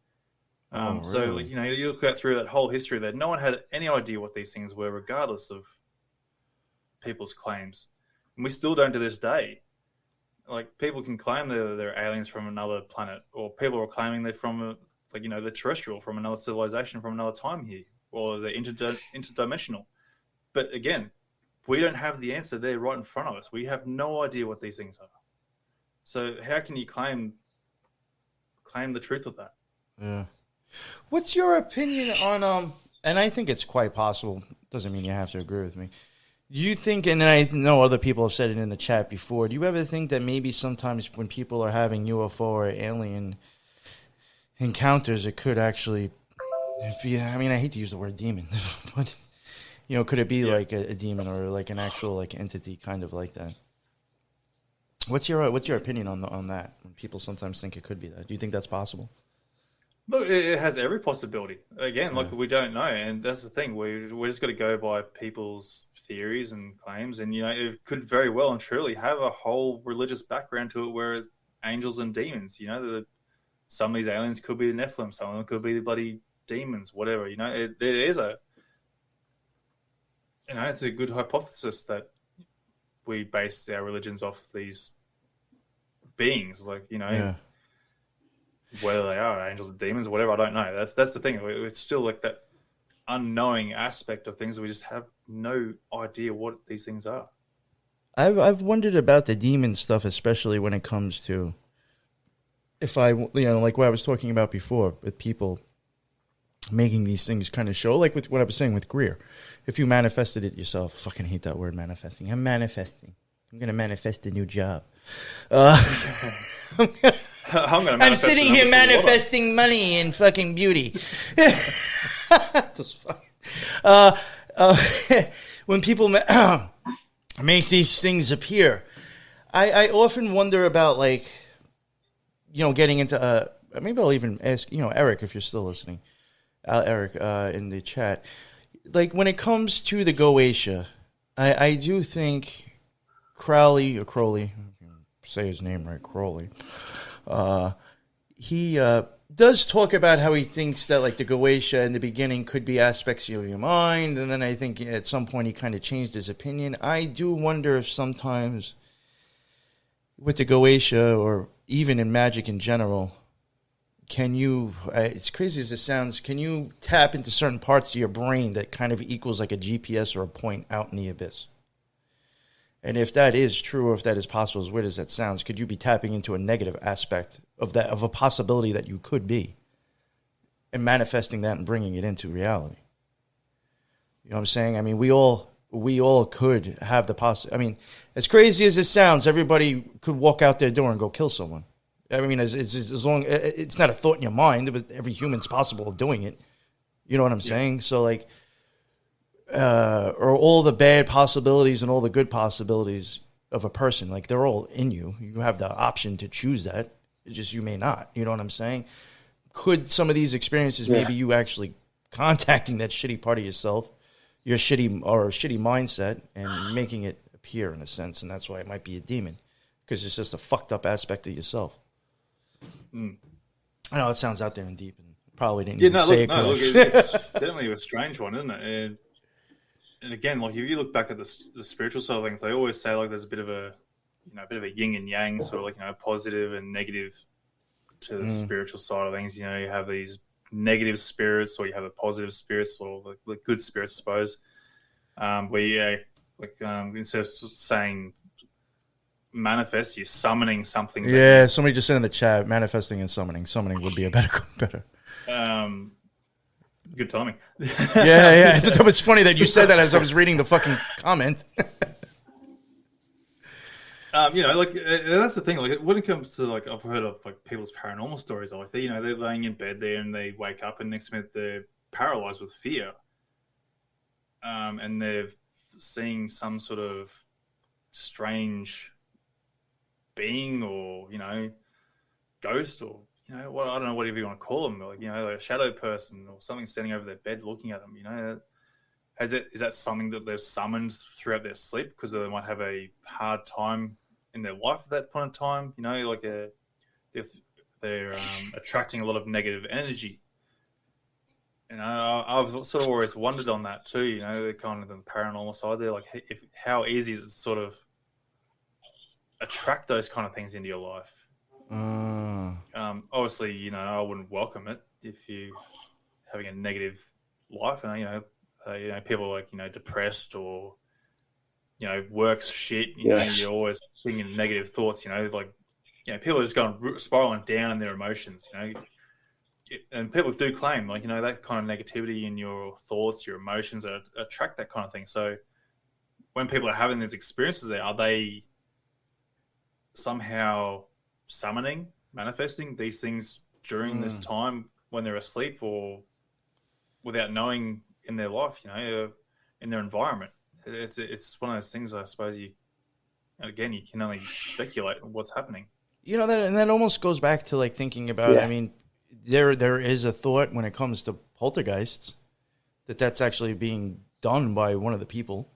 Speaker 3: Really?
Speaker 1: So, like, you know, you look through that whole history there, no one had any idea what these things were, regardless of people's claims. And we still don't to this day. Like, people can claim they're aliens from another planet, or people are claiming they're from, like, you know, the terrestrial, from another civilization, from another time here, or they're interdimensional. But again, we don't have the answer there right in front of us. We have no idea what these things are. So how can you claim the truth of that?
Speaker 3: Yeah. What's your opinion on and I think it's quite possible, doesn't mean you have to agree with me. Do you think, and I know other people have said it in the chat before, do you ever think that maybe sometimes when people are having UFO or alien encounters, it could actually be, I mean, I hate to use the word demon, but, you know, could it be like a demon or like an actual like entity kind of like that? What's your opinion on that? When people sometimes think it could be that. Do you think that's possible?
Speaker 1: Look, it has every possibility. Again, like, we don't know, and that's the thing. We just got to go by people's theories and claims, and, you know, it could very well and truly have a whole religious background to it, where angels and demons. Some of these aliens could be the Nephilim, some of them could be the bloody demons, whatever. There is it's a good hypothesis that we base our religions off these beings, whether they are angels or demons or whatever, I don't know. That's the thing. It's still like that unknowing aspect of things. We just have no idea what these things are.
Speaker 3: I've wondered about the demon stuff, especially when it comes to like what I was talking about before with people making these things kind of show, like with what I was saying with Greer. If you manifested it yourself, fucking hate that word manifesting. I'm manifesting. I'm going to manifest a new job. I'm sitting here manifesting money and fucking beauty. When people make these things appear, I often wonder about, like, getting into, maybe I'll even ask, Eric, if you're still listening, Eric, in the chat, like, when it comes to the Goetia, I do think Crowley, say his name right, Crowley, he does talk about how he thinks that, like, the Goetia in the beginning could be aspects of your mind, and then I think at some point he kind of changed his opinion. I do wonder if sometimes with the Goetia, or even in magic in general, can you, as crazy as it sounds, can you tap into certain parts of your brain that kind of equals like a GPS or a point out in the abyss? And if that is true, or if that is possible, as weird as that sounds, could you be tapping into a negative aspect of that, of a possibility that you could be, and manifesting that and bringing it into reality? You know what I'm saying? I mean, we all could have the I mean, as crazy as it sounds, everybody could walk out their door and go kill someone. I mean, as long, it's not a thought in your mind, but every human's possible of doing it. You know what I'm saying? So, like, or all the bad possibilities and all the good possibilities of a person, like, they're all in you. You have the option to choose that. It's just you may not. You know what I'm saying? Could some of these experiences, maybe you actually contacting that shitty part of yourself, your shitty mindset, and making it appear in a sense, and that's why it might be a demon, because it's just a fucked up aspect of yourself. I know it sounds out there and deep, and probably didn't say it correctly.
Speaker 1: It's definitely a strange one, isn't it? And again, like, if you look back at the spiritual side of things, they always say, like, there's a bit of a yin and yang, sort of, like, positive and negative to the spiritual side of things. You have these negative spirits, or you have the positive spirits, or the good spirits, I suppose. Instead of saying manifest, you're summoning something.
Speaker 3: Yeah, somebody just said in the chat, manifesting and summoning. Summoning would be a better.
Speaker 1: Good timing.
Speaker 3: Yeah. I thought that was funny that you said that as I was reading the fucking comment.
Speaker 1: That's the thing. Like, when it comes to, like, I've heard of, like, people's paranormal stories. Like, they're laying in bed there and they wake up, and next minute they're paralyzed with fear, and they're seeing some sort of strange being, or ghost, or I don't know, whatever you want to call them, like, like a shadow person or something standing over their bed looking at them. Is that something that they've summoned throughout their sleep because they might have a hard time in their life at that point in time? Like they're attracting a lot of negative energy. I've sort of always wondered on that too. They're kind of the paranormal side there. Like, how easy is it to sort of attract those kind of things into your life? Obviously, I wouldn't welcome it if you having a negative life, and people like depressed, or work's shit. You're always thinking negative thoughts. People are just going spiraling down in their emotions. And people do claim, like, that kind of negativity in your thoughts, your emotions attract that kind of thing. So when people are having these experiences, are they somehow summoning, manifesting these things during this time when they're asleep, or without knowing in their life, in their environment? It's one of those things, I suppose. You can only speculate on what's happening.
Speaker 3: That almost goes back to, like, thinking about.
Speaker 2: Yeah.
Speaker 3: I mean, there is a thought when it comes to poltergeists that's actually being done by one of the people.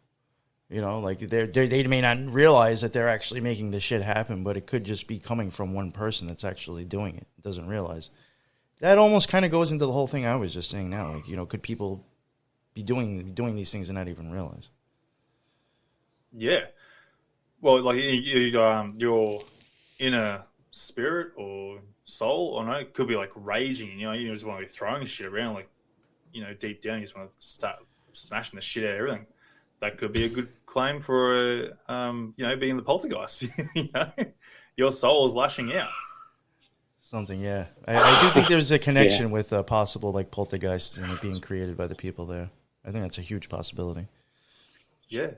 Speaker 3: You know, like they may not realize that they're actually making this shit happen, but it could just be coming from one person that's actually doing it. Doesn't realize. That almost kind of goes into the whole thing I was just saying now. Like, you know, could people be doing these things and not even realize?
Speaker 1: Yeah. Well, like your inner spirit or soul, or no, it could be like raging. You know, you just want to be throwing shit around, like, you know, deep down, you just want to start smashing the shit out of everything. That could be a good claim for, you know, being the poltergeist. You know, your soul is lashing out.
Speaker 3: Something, yeah. I do think there's a connection with possible like poltergeist and it being created by the people there. I think that's a huge possibility.
Speaker 1: Yeah,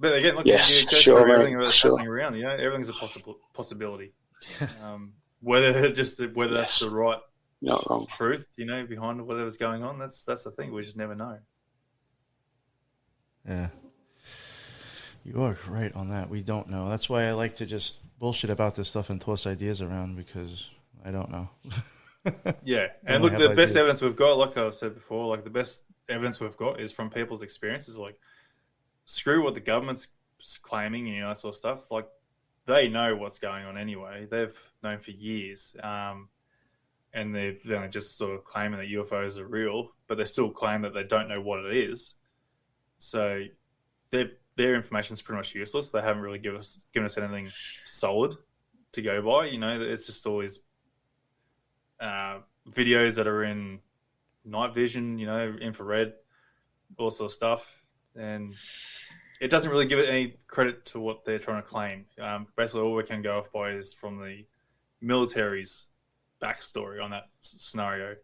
Speaker 1: but again, look,
Speaker 2: yes,
Speaker 1: you go
Speaker 2: sure,
Speaker 1: through everything that's
Speaker 2: sure.
Speaker 1: happening around. You know, everything's a possibility. Whether that's the right
Speaker 2: not wrong
Speaker 1: truth, you know, behind whatever's going on, that's the thing. We just never know.
Speaker 3: Yeah. You are right on that. We don't know. That's why I like to just bullshit about this stuff and toss ideas around, because I don't know.
Speaker 1: Yeah. And look, the best evidence we've got, like I've said before, like the best evidence we've got is from people's experiences. Like, screw what the government's claiming and, you know, that sort of stuff. Like, they know what's going on anyway. They've known for years. And they're just sort of claiming that UFOs are real, but they still claim that they don't know what it is. So their information is pretty much useless. They haven't really given us anything solid to go by. You know, it's just always videos that are in night vision, you know, infrared, all sort of stuff. And it doesn't really give it any credit to what they're trying to claim. Basically, all we can go off by is from the military's backstory on that scenario,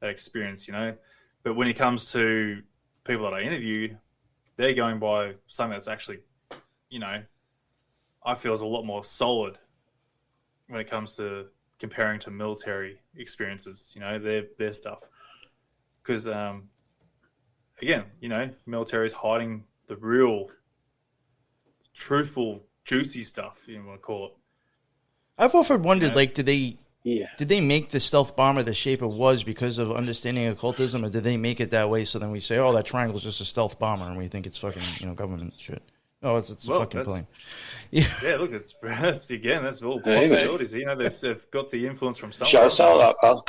Speaker 1: that experience, you know. But when it comes to people that I interview, they're going by something that's actually, you know, I feel is a lot more solid when it comes to comparing to military experiences, you know, their stuff. Because, again, you know, military is hiding the real, truthful, juicy stuff, you want to call it.
Speaker 3: I've often wondered,
Speaker 1: Yeah.
Speaker 3: like, did they make the stealth bomber the shape it was because of understanding occultism, or did they make it that way so then we say, oh, that triangle is just a stealth bomber, and we think it's fucking, you know, government shit? Oh, it's a fucking plane.
Speaker 1: Yeah, look, that's all possibilities. You know, they've got the influence from somewhere.
Speaker 2: Shall sell that, pal.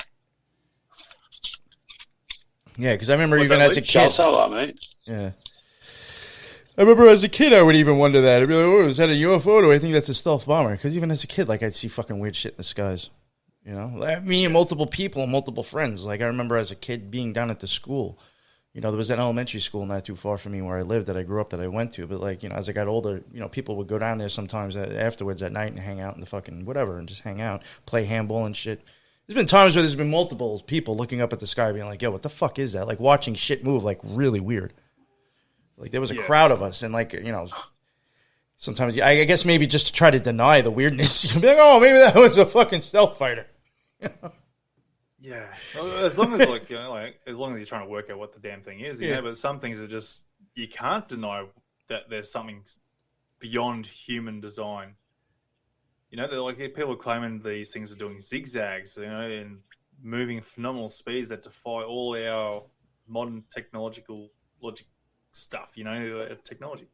Speaker 3: Yeah, because I remember even as a kid.
Speaker 2: Shall sell that, mate.
Speaker 3: Yeah. I remember as a kid, I would even wonder that. I'd be like, oh, is that a UFO? Do I think that's a stealth bomber? Because even as a kid, like, I'd see fucking weird shit in the skies. You know? Like, me and multiple people and multiple friends. Like, I remember as a kid being down at the school. You know, there was an elementary school not too far from me where I lived that I grew up that I went to. But, like, you know, as I got older, you know, people would go down there sometimes afterwards at night and hang out in the fucking whatever and just hang out, play handball and shit. There's been times where there's been multiple people looking up at the sky being like, yo, what the fuck is that? Like, watching shit move, like, really weird. Like, there was a crowd of us, and, like, you know, sometimes, I guess maybe just to try to deny the weirdness, you'll be like, oh, maybe that was a fucking stealth fighter.
Speaker 1: Yeah, well, as long as, like, you know, like, as long as you're trying to work out what the damn thing is, you know, but some things are just, you can't deny that there's something beyond human design. You know, they're like, people are claiming these things are doing zigzags, you know, and moving phenomenal speeds that defy all our modern technological logic stuff, you know, technology.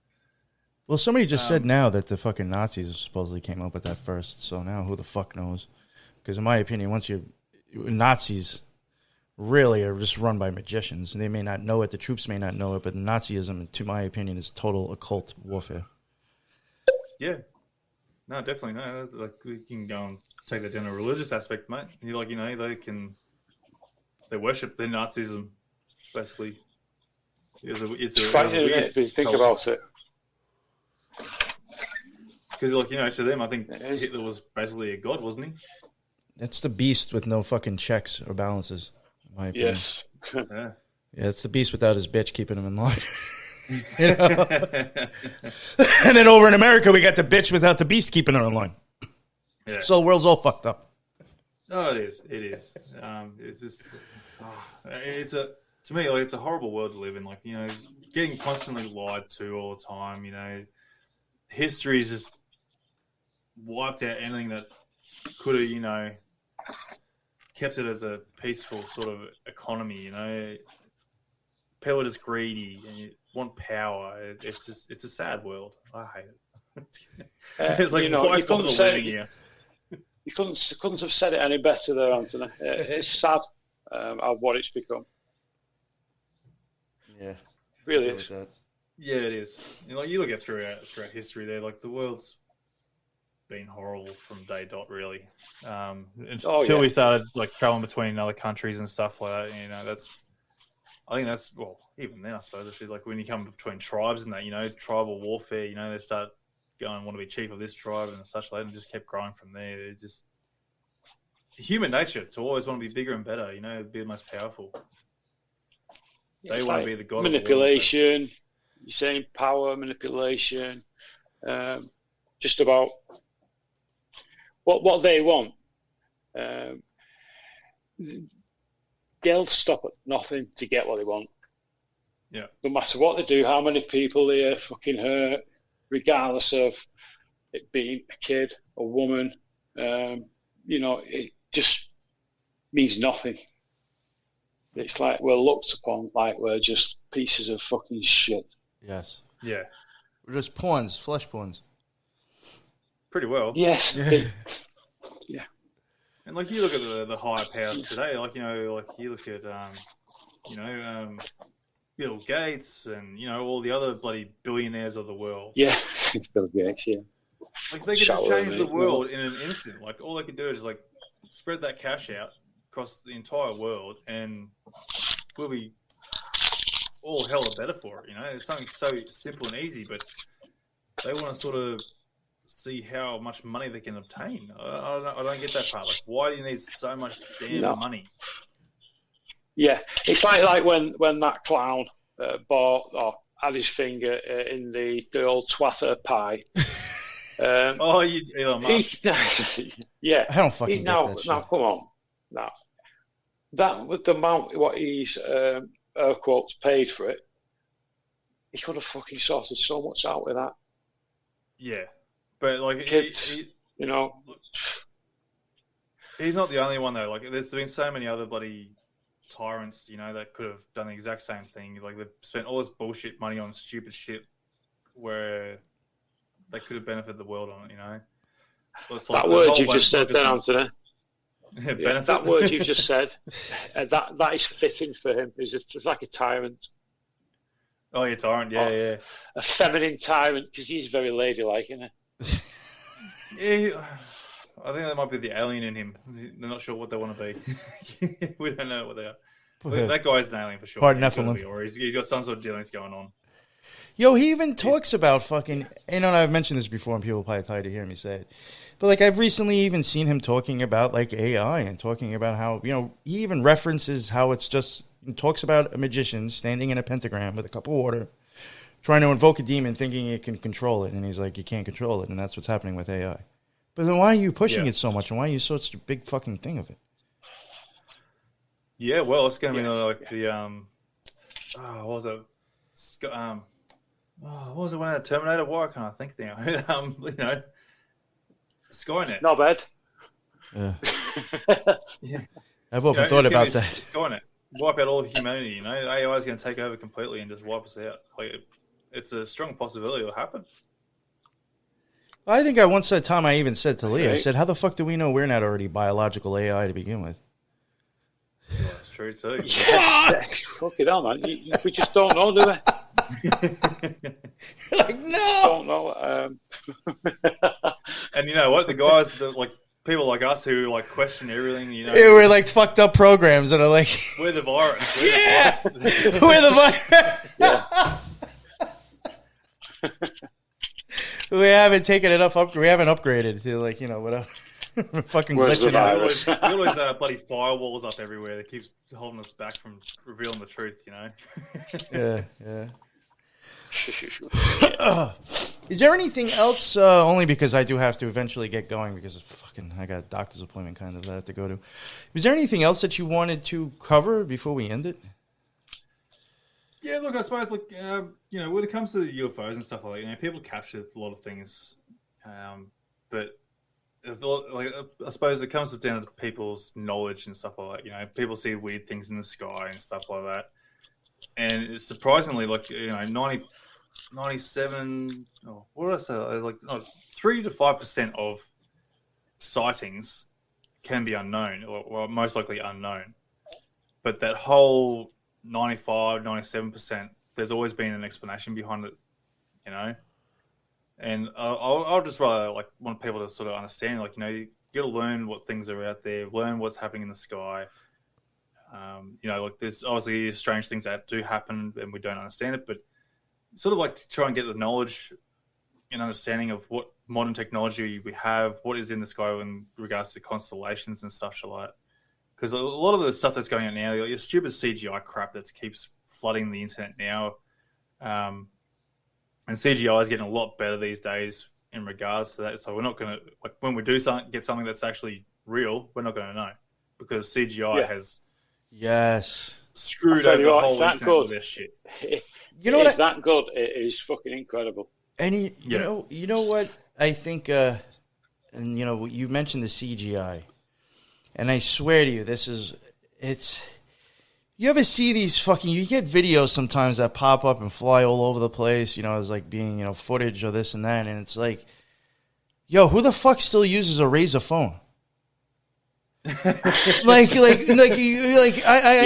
Speaker 3: Well, somebody just said now that the fucking Nazis supposedly came up with that first, so now who the fuck knows? Because in my opinion, Nazis really are just run by magicians. They may not know it, the troops may not know it, but Nazism, to my opinion, is total occult warfare.
Speaker 1: Yeah. No, definitely. No, like, you can go and take that down a religious aspect, mate. You like, you know, they worship their Nazism, basically. It's
Speaker 2: frightening, isn't it, if you think about it?
Speaker 1: Because, like, you know, to them, I think Hitler was basically a god, wasn't he?
Speaker 3: That's the beast with no fucking checks or balances, in my opinion.
Speaker 2: Yes.
Speaker 1: Yeah,
Speaker 3: it's the beast without his bitch keeping him in line. You know? And then over in America, we got the bitch without the beast keeping her in line. Yeah. So the world's all fucked up.
Speaker 1: No, it is. It's just, to me, like, it's a horrible world to live in. Like, you know, getting constantly lied to all the time. You know, history is just wiped out anything that could have, you know, kept it as a peaceful sort of economy. You know, people are just greedy and you want power. It's a sad world. I hate it. It's like, why bother living here?
Speaker 2: You couldn't have said it any better there, Anthony. It's sad of what it's become.
Speaker 3: Yeah,
Speaker 2: really is.
Speaker 1: Yeah, it is. You know, you look at throughout history, there, like the world's been horrible from day dot, really. Until we started like traveling between other countries and stuff like that. You know, I think that's even then, I suppose, actually, like when you come between tribes and that, you know, tribal warfare. You know, they start going, want to be chief of this tribe and such like that, and just kept growing from there. It's just human nature to always want to be bigger and better. You know, be the most powerful.
Speaker 2: Yeah,
Speaker 1: they want to be the god.
Speaker 2: Manipulation. Of you're saying power, manipulation, just about what they want. They'll stop at nothing to get what they want.
Speaker 1: Yeah.
Speaker 2: No matter what they do, how many people they fucking hurt, regardless of it being a kid, a woman, you know, it just means nothing. It's like we're looked upon like we're just pieces of fucking shit.
Speaker 3: Yes.
Speaker 1: Yeah.
Speaker 3: We're just pawns, flesh pawns.
Speaker 1: Pretty well.
Speaker 2: Yes. Yeah.
Speaker 1: And like you look at the higher powers today, like, you know, like you look at Bill Gates and, you know, all the other bloody billionaires of the world.
Speaker 2: Yeah. Bill Gates, yeah.
Speaker 1: Like they could just change the world in an instant. Like all they could do is like spread that cash out across the entire world, and we'll be all hell the better for it. You know, it's something so simple and easy, but they want to sort of see how much money they can obtain. I don't get that part. Like, why do you need so much damn money?
Speaker 2: Yeah, it's like when that clown bought or had his finger in the old twatter pie.
Speaker 1: Elon Musk.
Speaker 2: Yeah,
Speaker 3: I don't fucking get that shit.
Speaker 2: Now, come on. Now, that with the amount what he's air quotes paid for it, he could have fucking sorted so much out with that.
Speaker 1: Yeah, but like
Speaker 2: kids, you know,
Speaker 1: he's not the only one though. Like, there's been so many other bloody tyrants, you know, that could have done the exact same thing. Like, they've spent all this bullshit money on stupid shit where they could have benefited the world on it, you know. It's like
Speaker 2: that word you just said there, Anthony.
Speaker 1: Yeah,
Speaker 2: that word you just said, that is fitting for him. He's just like a tyrant.
Speaker 1: Oh, yeah, tyrant, yeah.
Speaker 2: A feminine tyrant, because he's very ladylike, isn't
Speaker 1: he? Yeah, I think that might be the alien in him. They're not sure what they want to be. We don't know what they are. But that guy's an alien for sure.
Speaker 3: Part Nephilim.
Speaker 1: Or he's got some sort of dealings going on.
Speaker 3: Yo, he even talks about fucking... You know, I've mentioned this before, and people are probably tired to hear me say it. But, like, I've recently even seen him talking about, like, AI and talking about how, you know, he even references how it's just... He talks about a magician standing in a pentagram with a cup of water, trying to invoke a demon, thinking it can control it. And he's like, you can't control it, and that's what's happening with AI. But then why are you pushing it so much, and why are you such a big fucking thing of it?
Speaker 1: Yeah, well, it's going to be like the... what was it? What was it when I had Terminator? Why can't I think now? You know, Skynet.
Speaker 2: Not bad.
Speaker 1: Yeah.
Speaker 3: I've often thought about that.
Speaker 1: Skynet. Wipe out all of humanity, you know? AI is going to take over completely and just wipe us out. Like, it's a strong possibility it'll happen.
Speaker 3: I think once said, Tom, I even said to Lee, I said, how the fuck do we know we're not already biological AI to begin with?
Speaker 1: Yeah, that's true, too.
Speaker 2: Fuck it on, man. We just don't know, do we?
Speaker 3: You're like, no!
Speaker 2: Don't know.
Speaker 1: And you know what? The guys that, like, people like us who, like, question everything, you know.
Speaker 3: Yeah, we're like fucked up programs that are like...
Speaker 1: We're the virus.
Speaker 3: We're the virus.
Speaker 2: Yeah.
Speaker 3: We haven't taken enough we haven't upgraded to, like, you know, whatever. We're fucking glitching out.
Speaker 1: We always bloody firewalls up everywhere that keeps holding us back from revealing the truth, you know.
Speaker 3: Yeah. Is there anything else? Only because I do have to eventually get going because I got a doctor's appointment kind of that I have to go to. Is there anything else that you wanted to cover before we end it?
Speaker 1: Yeah, look, I suppose, like, you know, when it comes to the UFOs and stuff like that, you know, people capture a lot of things, but like, I suppose it comes down to people's knowledge and stuff like that. You know, people see weird things in the sky and stuff like that. and it's surprisingly, like, 97, what did I say? Like, 3 to 5% of sightings can be unknown, or most likely unknown. But that whole 95, 97%, there's always been an explanation behind it, And I'll just rather want people to sort of understand, you got to learn what things are out there, learn what's happening in the sky. There's obviously strange things that do happen and we don't understand it, but sort of to try and get the knowledge and understanding of what modern technology we have, what is in the sky in regards to constellations and stuff like that. Because a lot of the stuff that's going on now, your stupid CGI crap that keeps flooding the internet now, and CGI is getting a lot better these days in regards to that. So we're not going to, when we do get something that's actually real, we're not going to know because CGI has screwed over the whole internet with this shit.
Speaker 2: It's that good. It is fucking incredible.
Speaker 3: And you know what I think, and you mentioned the CGI, and I swear to you, you ever see these you get videos sometimes that pop up and fly all over the place, as being, footage or this and that, and it's like, yo, who the fuck still uses a Razor phone? I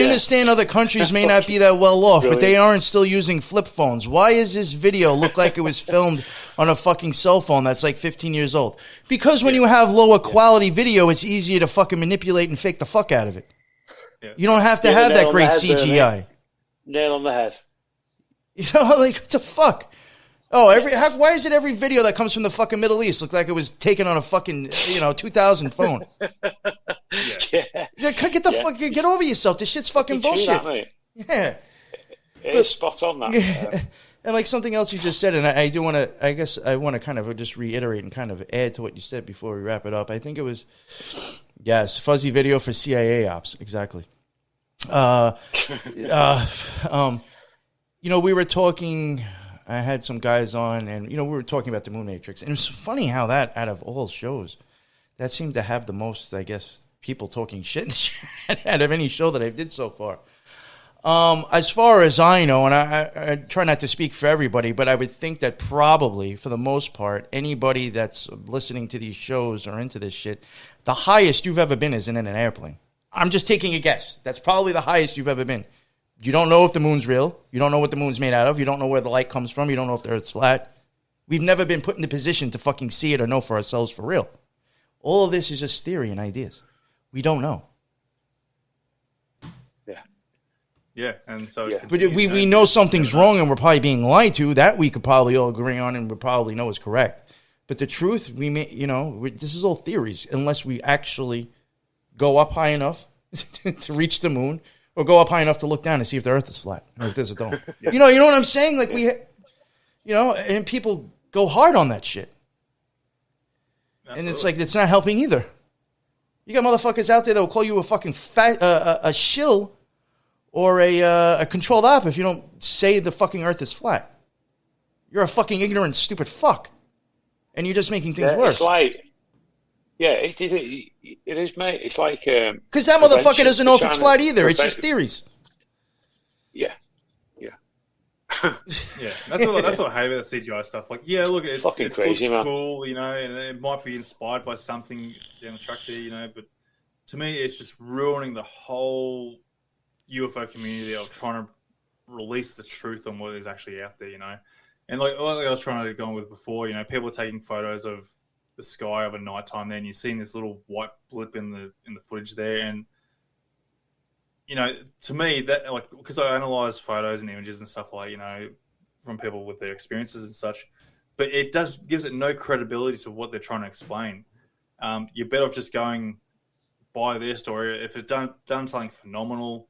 Speaker 3: understand other countries may not be that well off, but they aren't still using flip phones. Why does this video look like it was filmed on a fucking cell phone that's 15 years old? Because when you have lower quality video, it's easier to fucking manipulate and fake the fuck out of it. Yeah. You don't have to have that great CGI.
Speaker 2: Nail on the head.
Speaker 3: What the fuck? Oh, why is it every video that comes from the fucking Middle East look like it was taken on a fucking 2000 phone? Get over yourself. This shit's fucking bullshit.
Speaker 2: That,
Speaker 3: yeah,
Speaker 2: it's spot on that.
Speaker 3: And something else you just said, and I do want to. I guess I want to kind of just reiterate and kind of add to what you said before we wrap it up. I think it was fuzzy video for CIA ops. Exactly. We were talking. I had some guys on, and we were talking about the Moon Matrix, and it's funny how that, out of all shows, that seemed to have the most, I guess, people talking shit in the chat out of any show that I did so far. As far as I know, and I try not to speak for everybody, but I would think that probably, for the most part, anybody that's listening to these shows or into this shit, the highest you've ever been is in an airplane. I'm just taking a guess. That's probably the highest you've ever been. You don't know if the moon's real. You don't know what the moon's made out of. You don't know where the light comes from. You don't know if the Earth's flat. We've never been put in the position to fucking see it or know for ourselves for real. All of this is just theory and ideas. We don't know.
Speaker 1: Yeah, and so...
Speaker 3: Yeah. But we know something's wrong and we're probably being lied to. That we could probably all agree on and we probably know is correct. But the truth, this is all theories unless we actually go up high enough to reach the moon. Or go up high enough to look down and see if the Earth is flat or if there's a dome. You know what I'm saying? And people go hard on that shit. Absolutely. And it's it's not helping either. You got motherfuckers out there that will call you a fucking a shill or a controlled op if you don't say the fucking Earth is flat. You're a fucking ignorant, stupid fuck. And you're just making things worse.
Speaker 2: It is, mate. It's
Speaker 3: because that motherfucker doesn't know if it's flat either. It's just theories.
Speaker 2: Yeah.
Speaker 1: Yeah, that's what I hate about the CGI stuff. Look, it
Speaker 2: crazy,
Speaker 1: looks cool, and it might be inspired by something down the track there, but to me, it's just ruining the whole UFO community of trying to release the truth on what is actually out there, And like I was trying to go on with before, people are taking photos of the sky over nighttime there, and you're seeing this little white blip in the footage there, and to me that because I analyze photos and images and stuff from people with their experiences and such, but it gives it no credibility to what they're trying to explain. You're better off just going by their story. If it's done something phenomenal,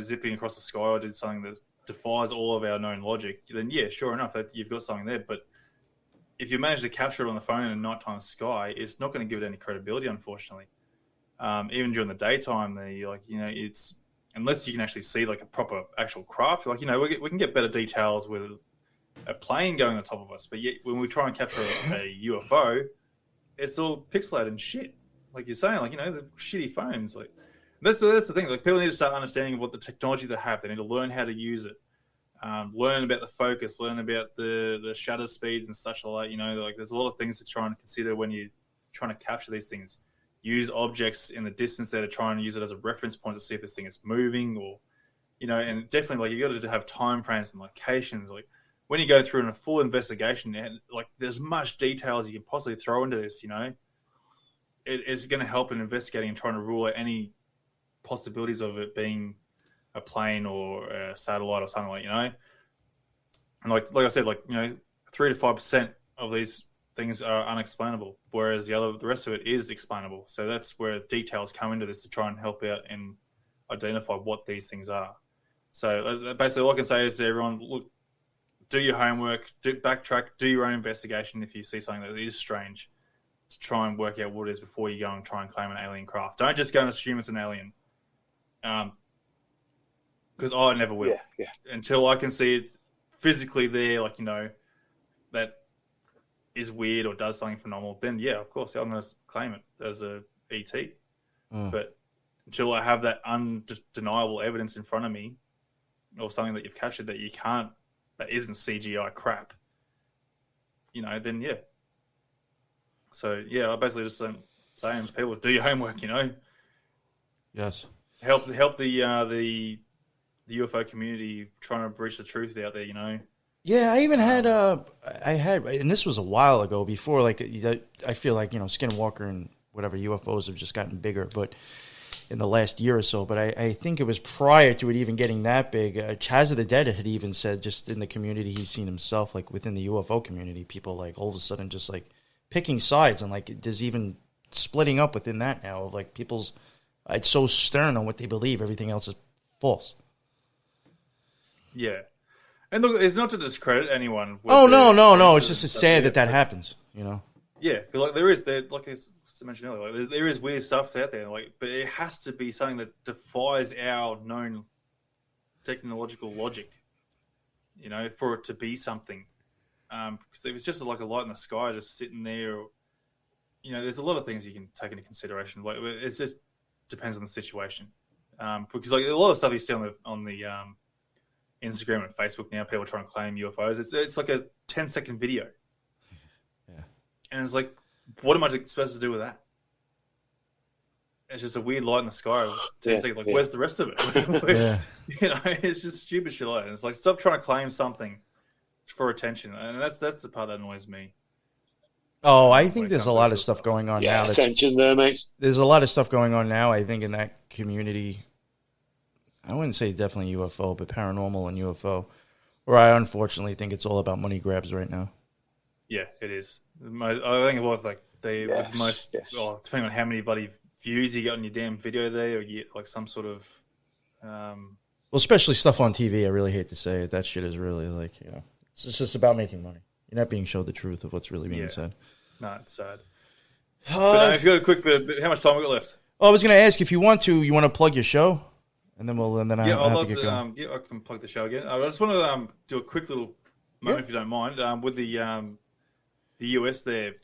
Speaker 1: zipping across the sky, or did something that defies all of our known logic, then yeah, sure enough, that you've got something there, but if you manage to capture it on the phone in a nighttime sky, it's not going to give it any credibility, unfortunately. Even during the daytime, it's unless you can actually see a proper actual craft. We can get better details with a plane going on top of us, but yet when we try and capture a UFO, it's all pixelated and shit. Like you're saying, the shitty phones. That's the thing. Like, people need to start understanding what the technology they have. They need to learn how to use it. Learn about the focus. Learn about the shutter speeds and such like. Like there's a lot of things to try and consider when you're trying to capture these things. Use objects in the distance there to try and use it as a reference point to see if this thing is moving or, and definitely like you got to have time frames and locations. Like when you go through in a full investigation, like there's much detail as you can possibly throw into this. It is going to help in investigating and trying to rule out any possibilities of it being a plane or a satellite or something like, and like I said, like 3 to 5% of these things are unexplainable, whereas the rest of it is explainable. So that's where details come into this to try and help out and identify what these things are. So basically all I can say is to everyone, look, do your homework, backtrack, do your own investigation if you see something that is strange, to try and work out what it is before you go and try and claim an alien craft. Don't just go and assume it's an alien. Because I never will.
Speaker 2: Yeah.
Speaker 1: Until I can see it physically there, like, that is weird or does something phenomenal, then yeah, of course, I'm going to claim it as a ET. But until I have that undeniable evidence in front of me or something that you've captured that isn't CGI crap, then yeah. So yeah, I basically just saying to people, do your homework,
Speaker 3: Yes.
Speaker 1: Help the UFO community trying to breach the truth out there,
Speaker 3: Yeah, I even had and this was a while ago before, like, I feel like, Skinwalker and whatever UFOs have just gotten bigger, but in the last year or so, but I think it was prior to it even getting that big. Chaz of the Dead had even said just in the community he's seen himself, like within the UFO community, people like all of a sudden just like picking sides, and like there's even splitting up within that now of like people's, it's so stern on what they believe, everything else is false.
Speaker 1: Yeah. And look, it's not to discredit anyone.
Speaker 3: No. It's just sad that happens,
Speaker 1: Yeah, like like I mentioned earlier, like, there is weird stuff out there, like, but it has to be something that defies our known technological logic, for it to be something. Because if it's just like a light in the sky just sitting there, there's a lot of things you can take into consideration. Like, it just depends on the situation. Because like a lot of stuff you see on the Instagram and Facebook now, people trying to claim UFOs. It's like a 10-second video.
Speaker 3: Yeah.
Speaker 1: And it's like, what am I supposed to do with that? It's just a weird light in the sky. 10 seconds. Like, where's the rest of it? It's just stupid shit like that. It's like, stop trying to claim something for attention. And that's the part that annoys me.
Speaker 3: Oh, I think there's a lot of stuff going on now.
Speaker 2: Attention there, mate.
Speaker 3: There's a lot of stuff going on now, I think, in that community. I wouldn't say definitely UFO, but paranormal and UFO, where I unfortunately think it's all about money grabs right now.
Speaker 1: Yeah, it is. I think it was like depending on how many bloody views you got on your damn video there, or you get like some sort of.
Speaker 3: Well, especially stuff on TV. I really hate to say it. That shit is really like, it's just about making money. You're not being showed the truth of what's really being said.
Speaker 1: No, it's sad. But if you got a quick bit, how much time we got left?
Speaker 3: I was going to ask if you want to plug your show, and then I'll have to get going.
Speaker 1: I can plug the show again. I just want to do a quick little moment, if you don't mind, with the US there.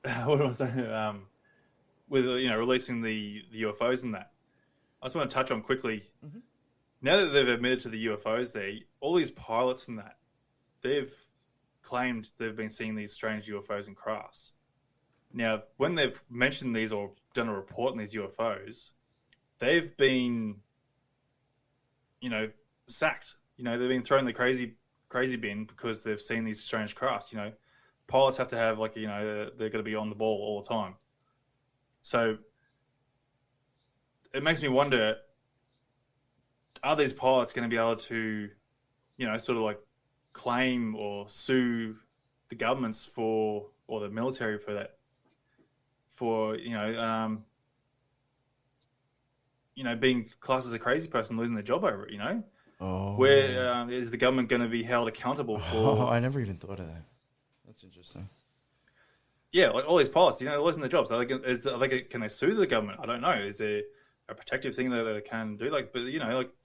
Speaker 1: What am I saying? With releasing the UFOs and that. I just want to touch on quickly. Mm-hmm. Now that they've admitted to the UFOs there, all these pilots and that, they've claimed they've been seeing these strange UFOs and crafts. Now, when they've mentioned these or done a report on these UFOs, they've been, sacked. They've been thrown in the crazy bin because they've seen these strange crafts. Pilots have to have they're going to be on the ball all the time. So it makes me wonder, are these pilots going to be able to, sort of like claim or sue the governments or the military for that? For, being classed as a crazy person, losing their job over it,
Speaker 3: Oh.
Speaker 1: Where is the government going to be held accountable for?
Speaker 3: Oh, I never even thought of that. That's interesting.
Speaker 1: Yeah, like all these pilots, they're losing their jobs. Can they sue the government? I don't know. Is there a protective thing that they can do? But the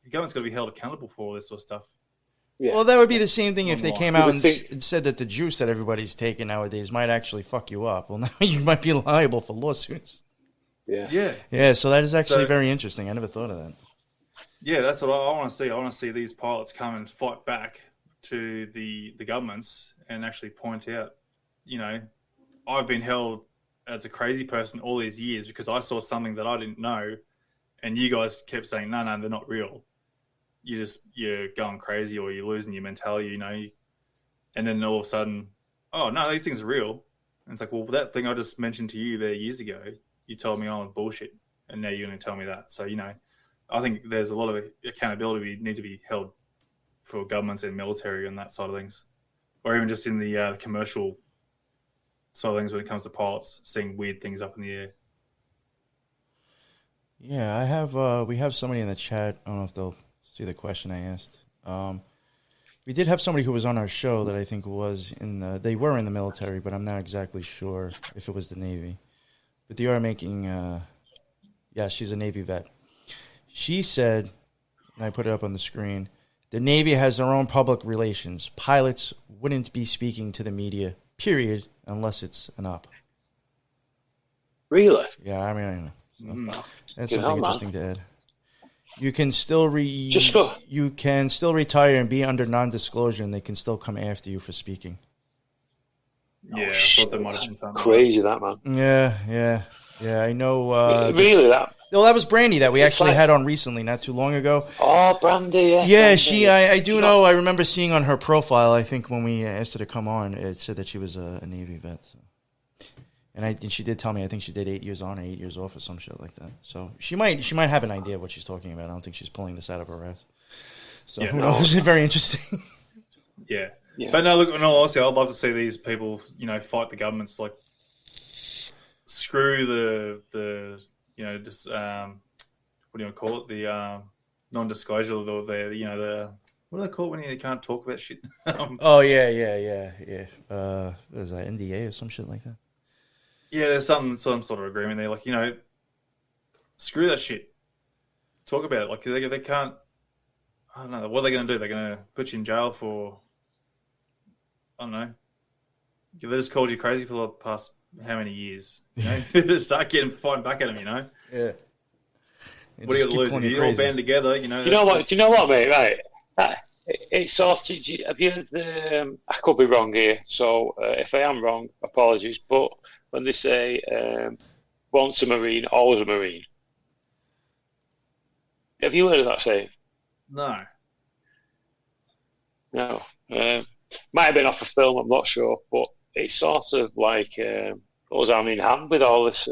Speaker 1: government's got to be held accountable for all this sort of stuff.
Speaker 3: Yeah. Well, that would be the same thing if they came out and said that the juice that everybody's taking nowadays might actually fuck you up. Well, now you might be liable for lawsuits. Yeah, so that is actually very interesting. I never thought of that.
Speaker 1: Yeah, that's what I want to see. I want to see these pilots come and fight back to the governments and actually point out, I've been held as a crazy person all these years because I saw something that I didn't know, and you guys kept saying, no, they're not real. You're going crazy or you're losing your mentality, and then all of a sudden, oh, no, these things are real. And it's like, well, that thing I just mentioned to you there years ago, you told me, oh, bullshit, and now you're going to tell me that. So, I think there's a lot of accountability need to be held for governments and military and that side of things, or even just in the commercial side of things when it comes to pilots seeing weird things up in the air.
Speaker 3: Yeah, we have somebody in the chat. I don't know if they'll see the question I asked. We did have somebody who was on our show that I think was they were in the military, but I'm not exactly sure if it was the Navy. But they are making, she's a Navy vet. She said, and I put it up on the screen, the Navy has their own public relations. Pilots wouldn't be speaking to the media, period, unless it's an op.
Speaker 2: Really?
Speaker 3: Yeah, I mean, that's something interesting to add. You can still retire and be under non-disclosure, and they can still come after you for speaking.
Speaker 1: Yeah, I thought that might have been something.
Speaker 2: Crazy, that, man.
Speaker 3: Yeah. I know.
Speaker 2: Really, that?
Speaker 3: Well, that was Brandy that we actually had on recently, not too long ago.
Speaker 2: Oh, Brandy, yeah.
Speaker 3: Yeah, Brandy. I do know. I remember seeing on her profile, I think when we asked her to come on, it said that she was a Navy vet. So. And she did tell me, I think she did 8 years on, 8 years off, or some shit like that. So she might have an idea of what she's talking about. I don't think she's pulling this out of her ass. So who knows? Very interesting.
Speaker 1: Yeah. But no, look, in all honesty, I'd love to see these people, fight the governments, like screw the just what do you call it? The non-disclosure, the what do they call it when you can't talk about shit?
Speaker 3: Oh yeah. What is that, NDA or some shit like that?
Speaker 1: Yeah, there's some sort of agreement there. Like, screw that shit. Talk about it. Like, they can't. I don't know. What are they going to do? They're going to put you in jail for. I don't know. They just called you crazy for the past how many years? Just start fighting back at them.
Speaker 3: Yeah.
Speaker 1: What do you got to lose? If you all band together,
Speaker 2: Do you know what, mate? Right. It's sort of. Have you heard the? I could be wrong here. So if I am wrong, apologies. But when they say once a Marine, always a Marine. Have you heard of that saying?
Speaker 1: No.
Speaker 2: No. Might have been off a film, I'm not sure. But it's sort of like goes hand in hand with all this,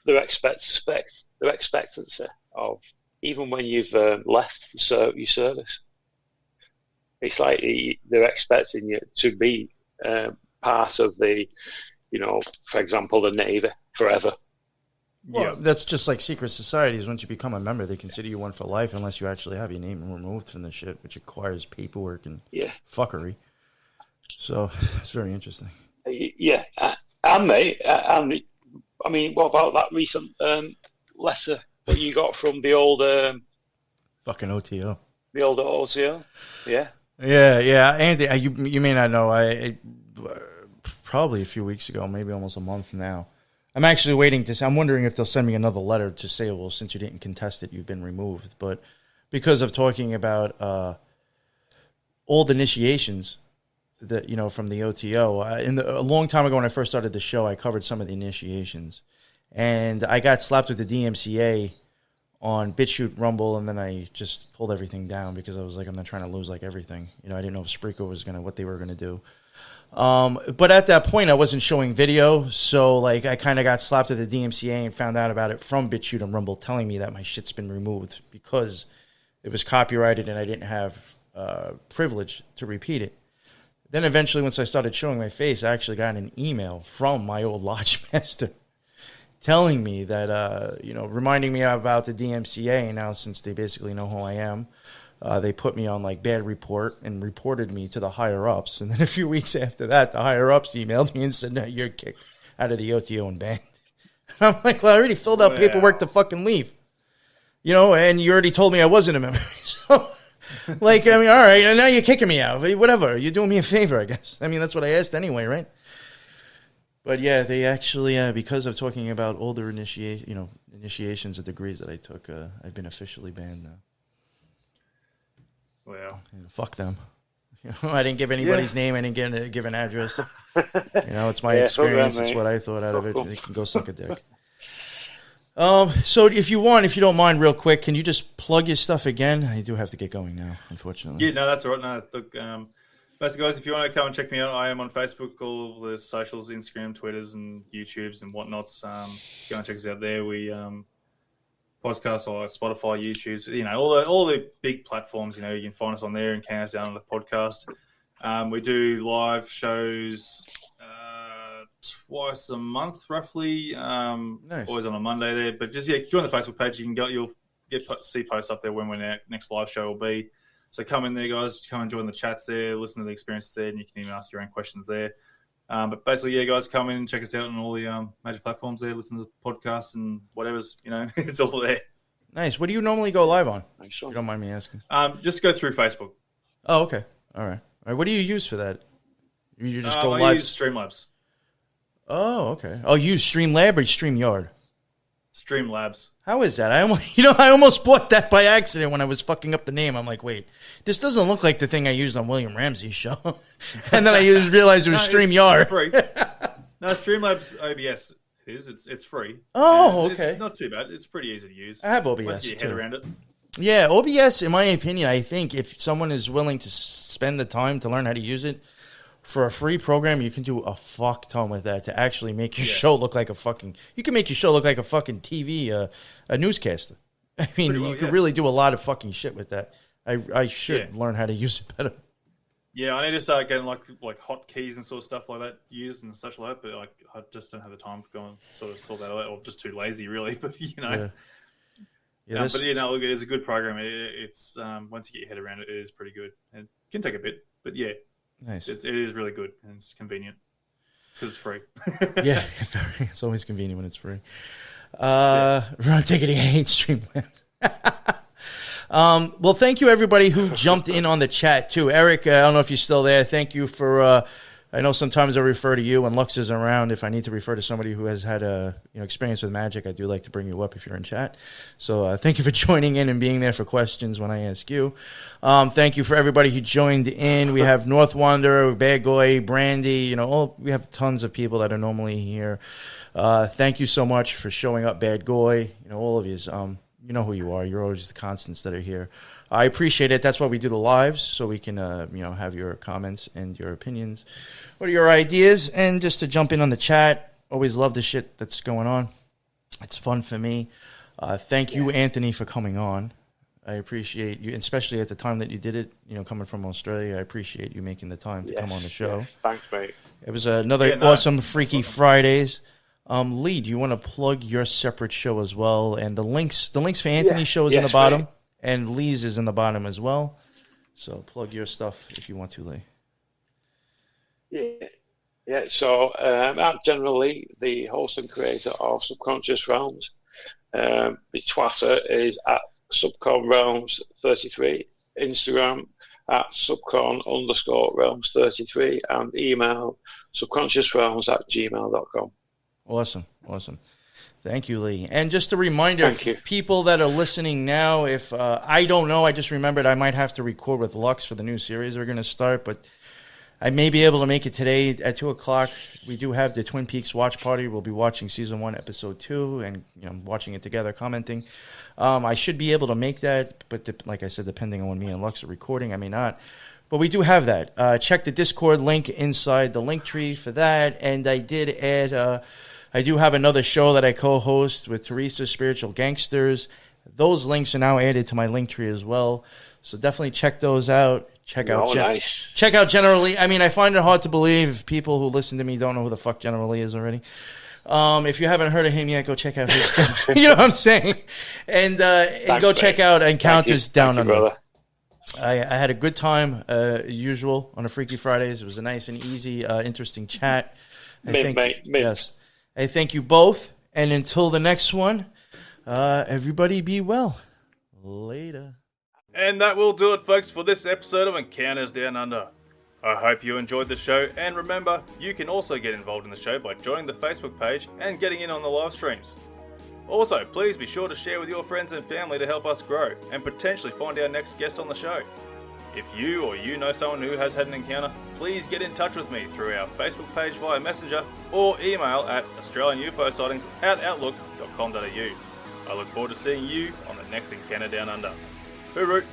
Speaker 2: their expectancy of even when you've left your service. It's like they're expecting you to be part of the, for example, the Navy forever.
Speaker 3: Well, that's just like secret societies. Once you become a member, they consider you one for life unless you actually have your name removed from the shit, which requires paperwork and fuckery. So that's very interesting.
Speaker 2: Yeah. And, mate, I mean, what about that recent letter that you got from the old...
Speaker 3: fucking OTO.
Speaker 2: The old OTO? Yeah.
Speaker 3: Yeah. Andy, you may not know. I probably a few weeks ago, maybe almost a month now. I'm actually waiting I'm wondering if they'll send me another letter to say, well, since you didn't contest it, you've been removed. But because of talking about old initiations that, from the OTO, a long time ago when I first started the show, I covered some of the initiations. And I got slapped with the DMCA on BitChute, Rumble, and then I just pulled everything down because I was like, I'm not trying to lose like everything. I didn't know if Spreaker was what they were going to do. But at that point, I wasn't showing video, so like I kind of got slapped at the DMCA and found out about it from BitChute and Rumble telling me that my shit's been removed because it was copyrighted and I didn't have privilege to repeat it. Then eventually, once I started showing my face, I actually got an email from my old lodge master telling me that, reminding me about the DMCA. And now, since they basically know who I am, they put me on like bad report and reported me to the higher ups. And then a few weeks after that, the higher ups emailed me and said, no, you're kicked out of the OTO and banned. And I'm like, well, I already filled out paperwork to fucking leave, and you already told me I wasn't a member. So, like, I mean, all right, and now you're kicking me out. Whatever. You're doing me a favor, I guess. I mean, that's what I asked anyway, right? But yeah, they actually, because of talking about older initiations of degrees that I took, I've been officially banned now.
Speaker 1: Wow.
Speaker 3: Fuck them. I didn't give anybody's name. I didn't give an address. It's my experience. It's what I thought out of it. It can go suck a dick. So if you don't mind, real quick, can you just plug your stuff again? I do have to get going now, unfortunately.
Speaker 1: Yeah, no, that's all right. No, look, basically, guys, if you want to come and check me out, I am on Facebook, all the socials, Instagram, Twitters, and YouTubes and whatnots. Go and check us out there. We podcast or Spotify, YouTube, all the big platforms. You can find us on there and count us down on the podcast. We do live shows twice a month, roughly.
Speaker 3: Nice.
Speaker 1: Always on a Monday there. But just join the Facebook page. You'll see posts up there when our next live show will be. So come in there, guys. Come and join the chats there. Listen to the experiences there, and you can even ask your own questions there. But basically, guys, come in and check us out on all the major platforms there. Listen to the podcasts and whatever's, it's all there.
Speaker 3: Nice. What do you normally go live on? If you don't mind me asking.
Speaker 1: Just go through Facebook.
Speaker 3: Oh, okay. All right. What do you use for that? You just go live? I
Speaker 1: use Streamlabs.
Speaker 3: Oh, okay. Oh, you use Streamlab or StreamYard?
Speaker 1: Streamlabs.
Speaker 3: How is that? I almost bought that by accident when I was fucking up the name. I'm like, wait, this doesn't look like the thing I used on William Ramsey's show. And then I realized it was StreamYard.
Speaker 1: It's free. No, Streamlabs OBS it's free.
Speaker 3: Oh, okay.
Speaker 1: It's not too bad. It's pretty easy to use.
Speaker 3: I have OBS
Speaker 1: Once you get your head around it.
Speaker 3: Yeah, OBS, in my opinion, I think if someone is willing to spend the time to learn how to use it, for a free program, you can do a fuck ton with that to actually make your show look like you can make your show look like a fucking TV, a newscaster. I mean, you could really do a lot of fucking shit with that. I should learn how to use it better. Yeah,
Speaker 1: I need to start getting like hotkeys and sort of stuff like that used and such like that, but I just don't have the time to go and sort of sort that out, or just too lazy, really. But
Speaker 3: Yeah,
Speaker 1: but look, it is a good program. It's once you get your head around it, it is pretty good. It can take a bit, but yeah.
Speaker 3: Nice.
Speaker 1: It is really good and it's convenient because it's free.
Speaker 3: Yeah, it's always convenient when it's free. Ron Tickety hates Streamlabs. Well, thank you everybody who jumped in on the chat too. Eric, I don't know if you're still there. Thank you for. I know sometimes I refer to you when Lux is around. If I need to refer to somebody who has had a experience with magic, I do like to bring you up if you're in chat. So thank you for joining in and being there for questions when I ask you. Thank you for everybody who joined in. We have North Wanderer, Bad Goy, Brandy. We have tons of people that are normally here. Thank you so much for showing up, Bad Goy. All of you. You know who you are. You're always the constants that are here. I appreciate it. That's why we do the lives, so we can, have your comments and your opinions. What are your ideas? And just to jump in on the chat, always love the shit that's going on. It's fun for me. Thank you, Anthony, for coming on. I appreciate you, especially at the time that you did it, coming from Australia. I appreciate you making the time to come on the show.
Speaker 2: Yes. Thanks, mate.
Speaker 3: It was another awesome Freaky Fridays. Lee, do you want to plug your separate show as well? And the links for Anthony's show is in the bottom. Mate. And Lee's is in the bottom as well. So plug your stuff if you want to, Lee.
Speaker 2: Yeah. So I'm generally the host and creator of Subconscious Realms. My Twitter is at Subcon Realms 33. Instagram at Subcon_Realms 33. And email subconsciousrealms@gmail.com.
Speaker 3: Awesome. Thank you, Lee. And just a reminder, people that are listening now, if I don't know, I just remembered I might have to record with Lux for the new series we're going to start, but I may be able to make it today at 2 o'clock. We do have the Twin Peaks watch party. We'll be watching Season 1, Episode 2, and watching it together, commenting. I should be able to make that, but like I said, depending on when me and Lux are recording, I may not. But we do have that. Check the Discord link inside the link tree for that. And I did add... I do have another show that I co-host with Teresa, Spiritual Gangsters. Those links are now added to my link tree as well. So definitely check those out. Check out General Lee. I mean, I find it hard to believe people who listen to me don't know who the fuck General Lee is already. If you haven't heard of him yet, go check out his stuff. You know what I'm saying? And go check out Encounters Down Under. I had a good time, usual, on a Freaky Fridays. It was a nice and easy, interesting chat. Yes. I thank you both, and until the next one, everybody be well. Later.
Speaker 1: And that will do it, folks, for this episode of Encounters Down Under. I hope you enjoyed the show, and remember, you can also get involved in the show by joining the Facebook page and getting in on the live streams. Also, please be sure to share with your friends and family to help us grow and potentially find our next guest on the show. If you or you know someone who has had an encounter, please get in touch with me through our Facebook page via Messenger or email at australianUFOsightings@outlook.com.au. I look forward to seeing you on the next Encounter Down Under. Hooroo!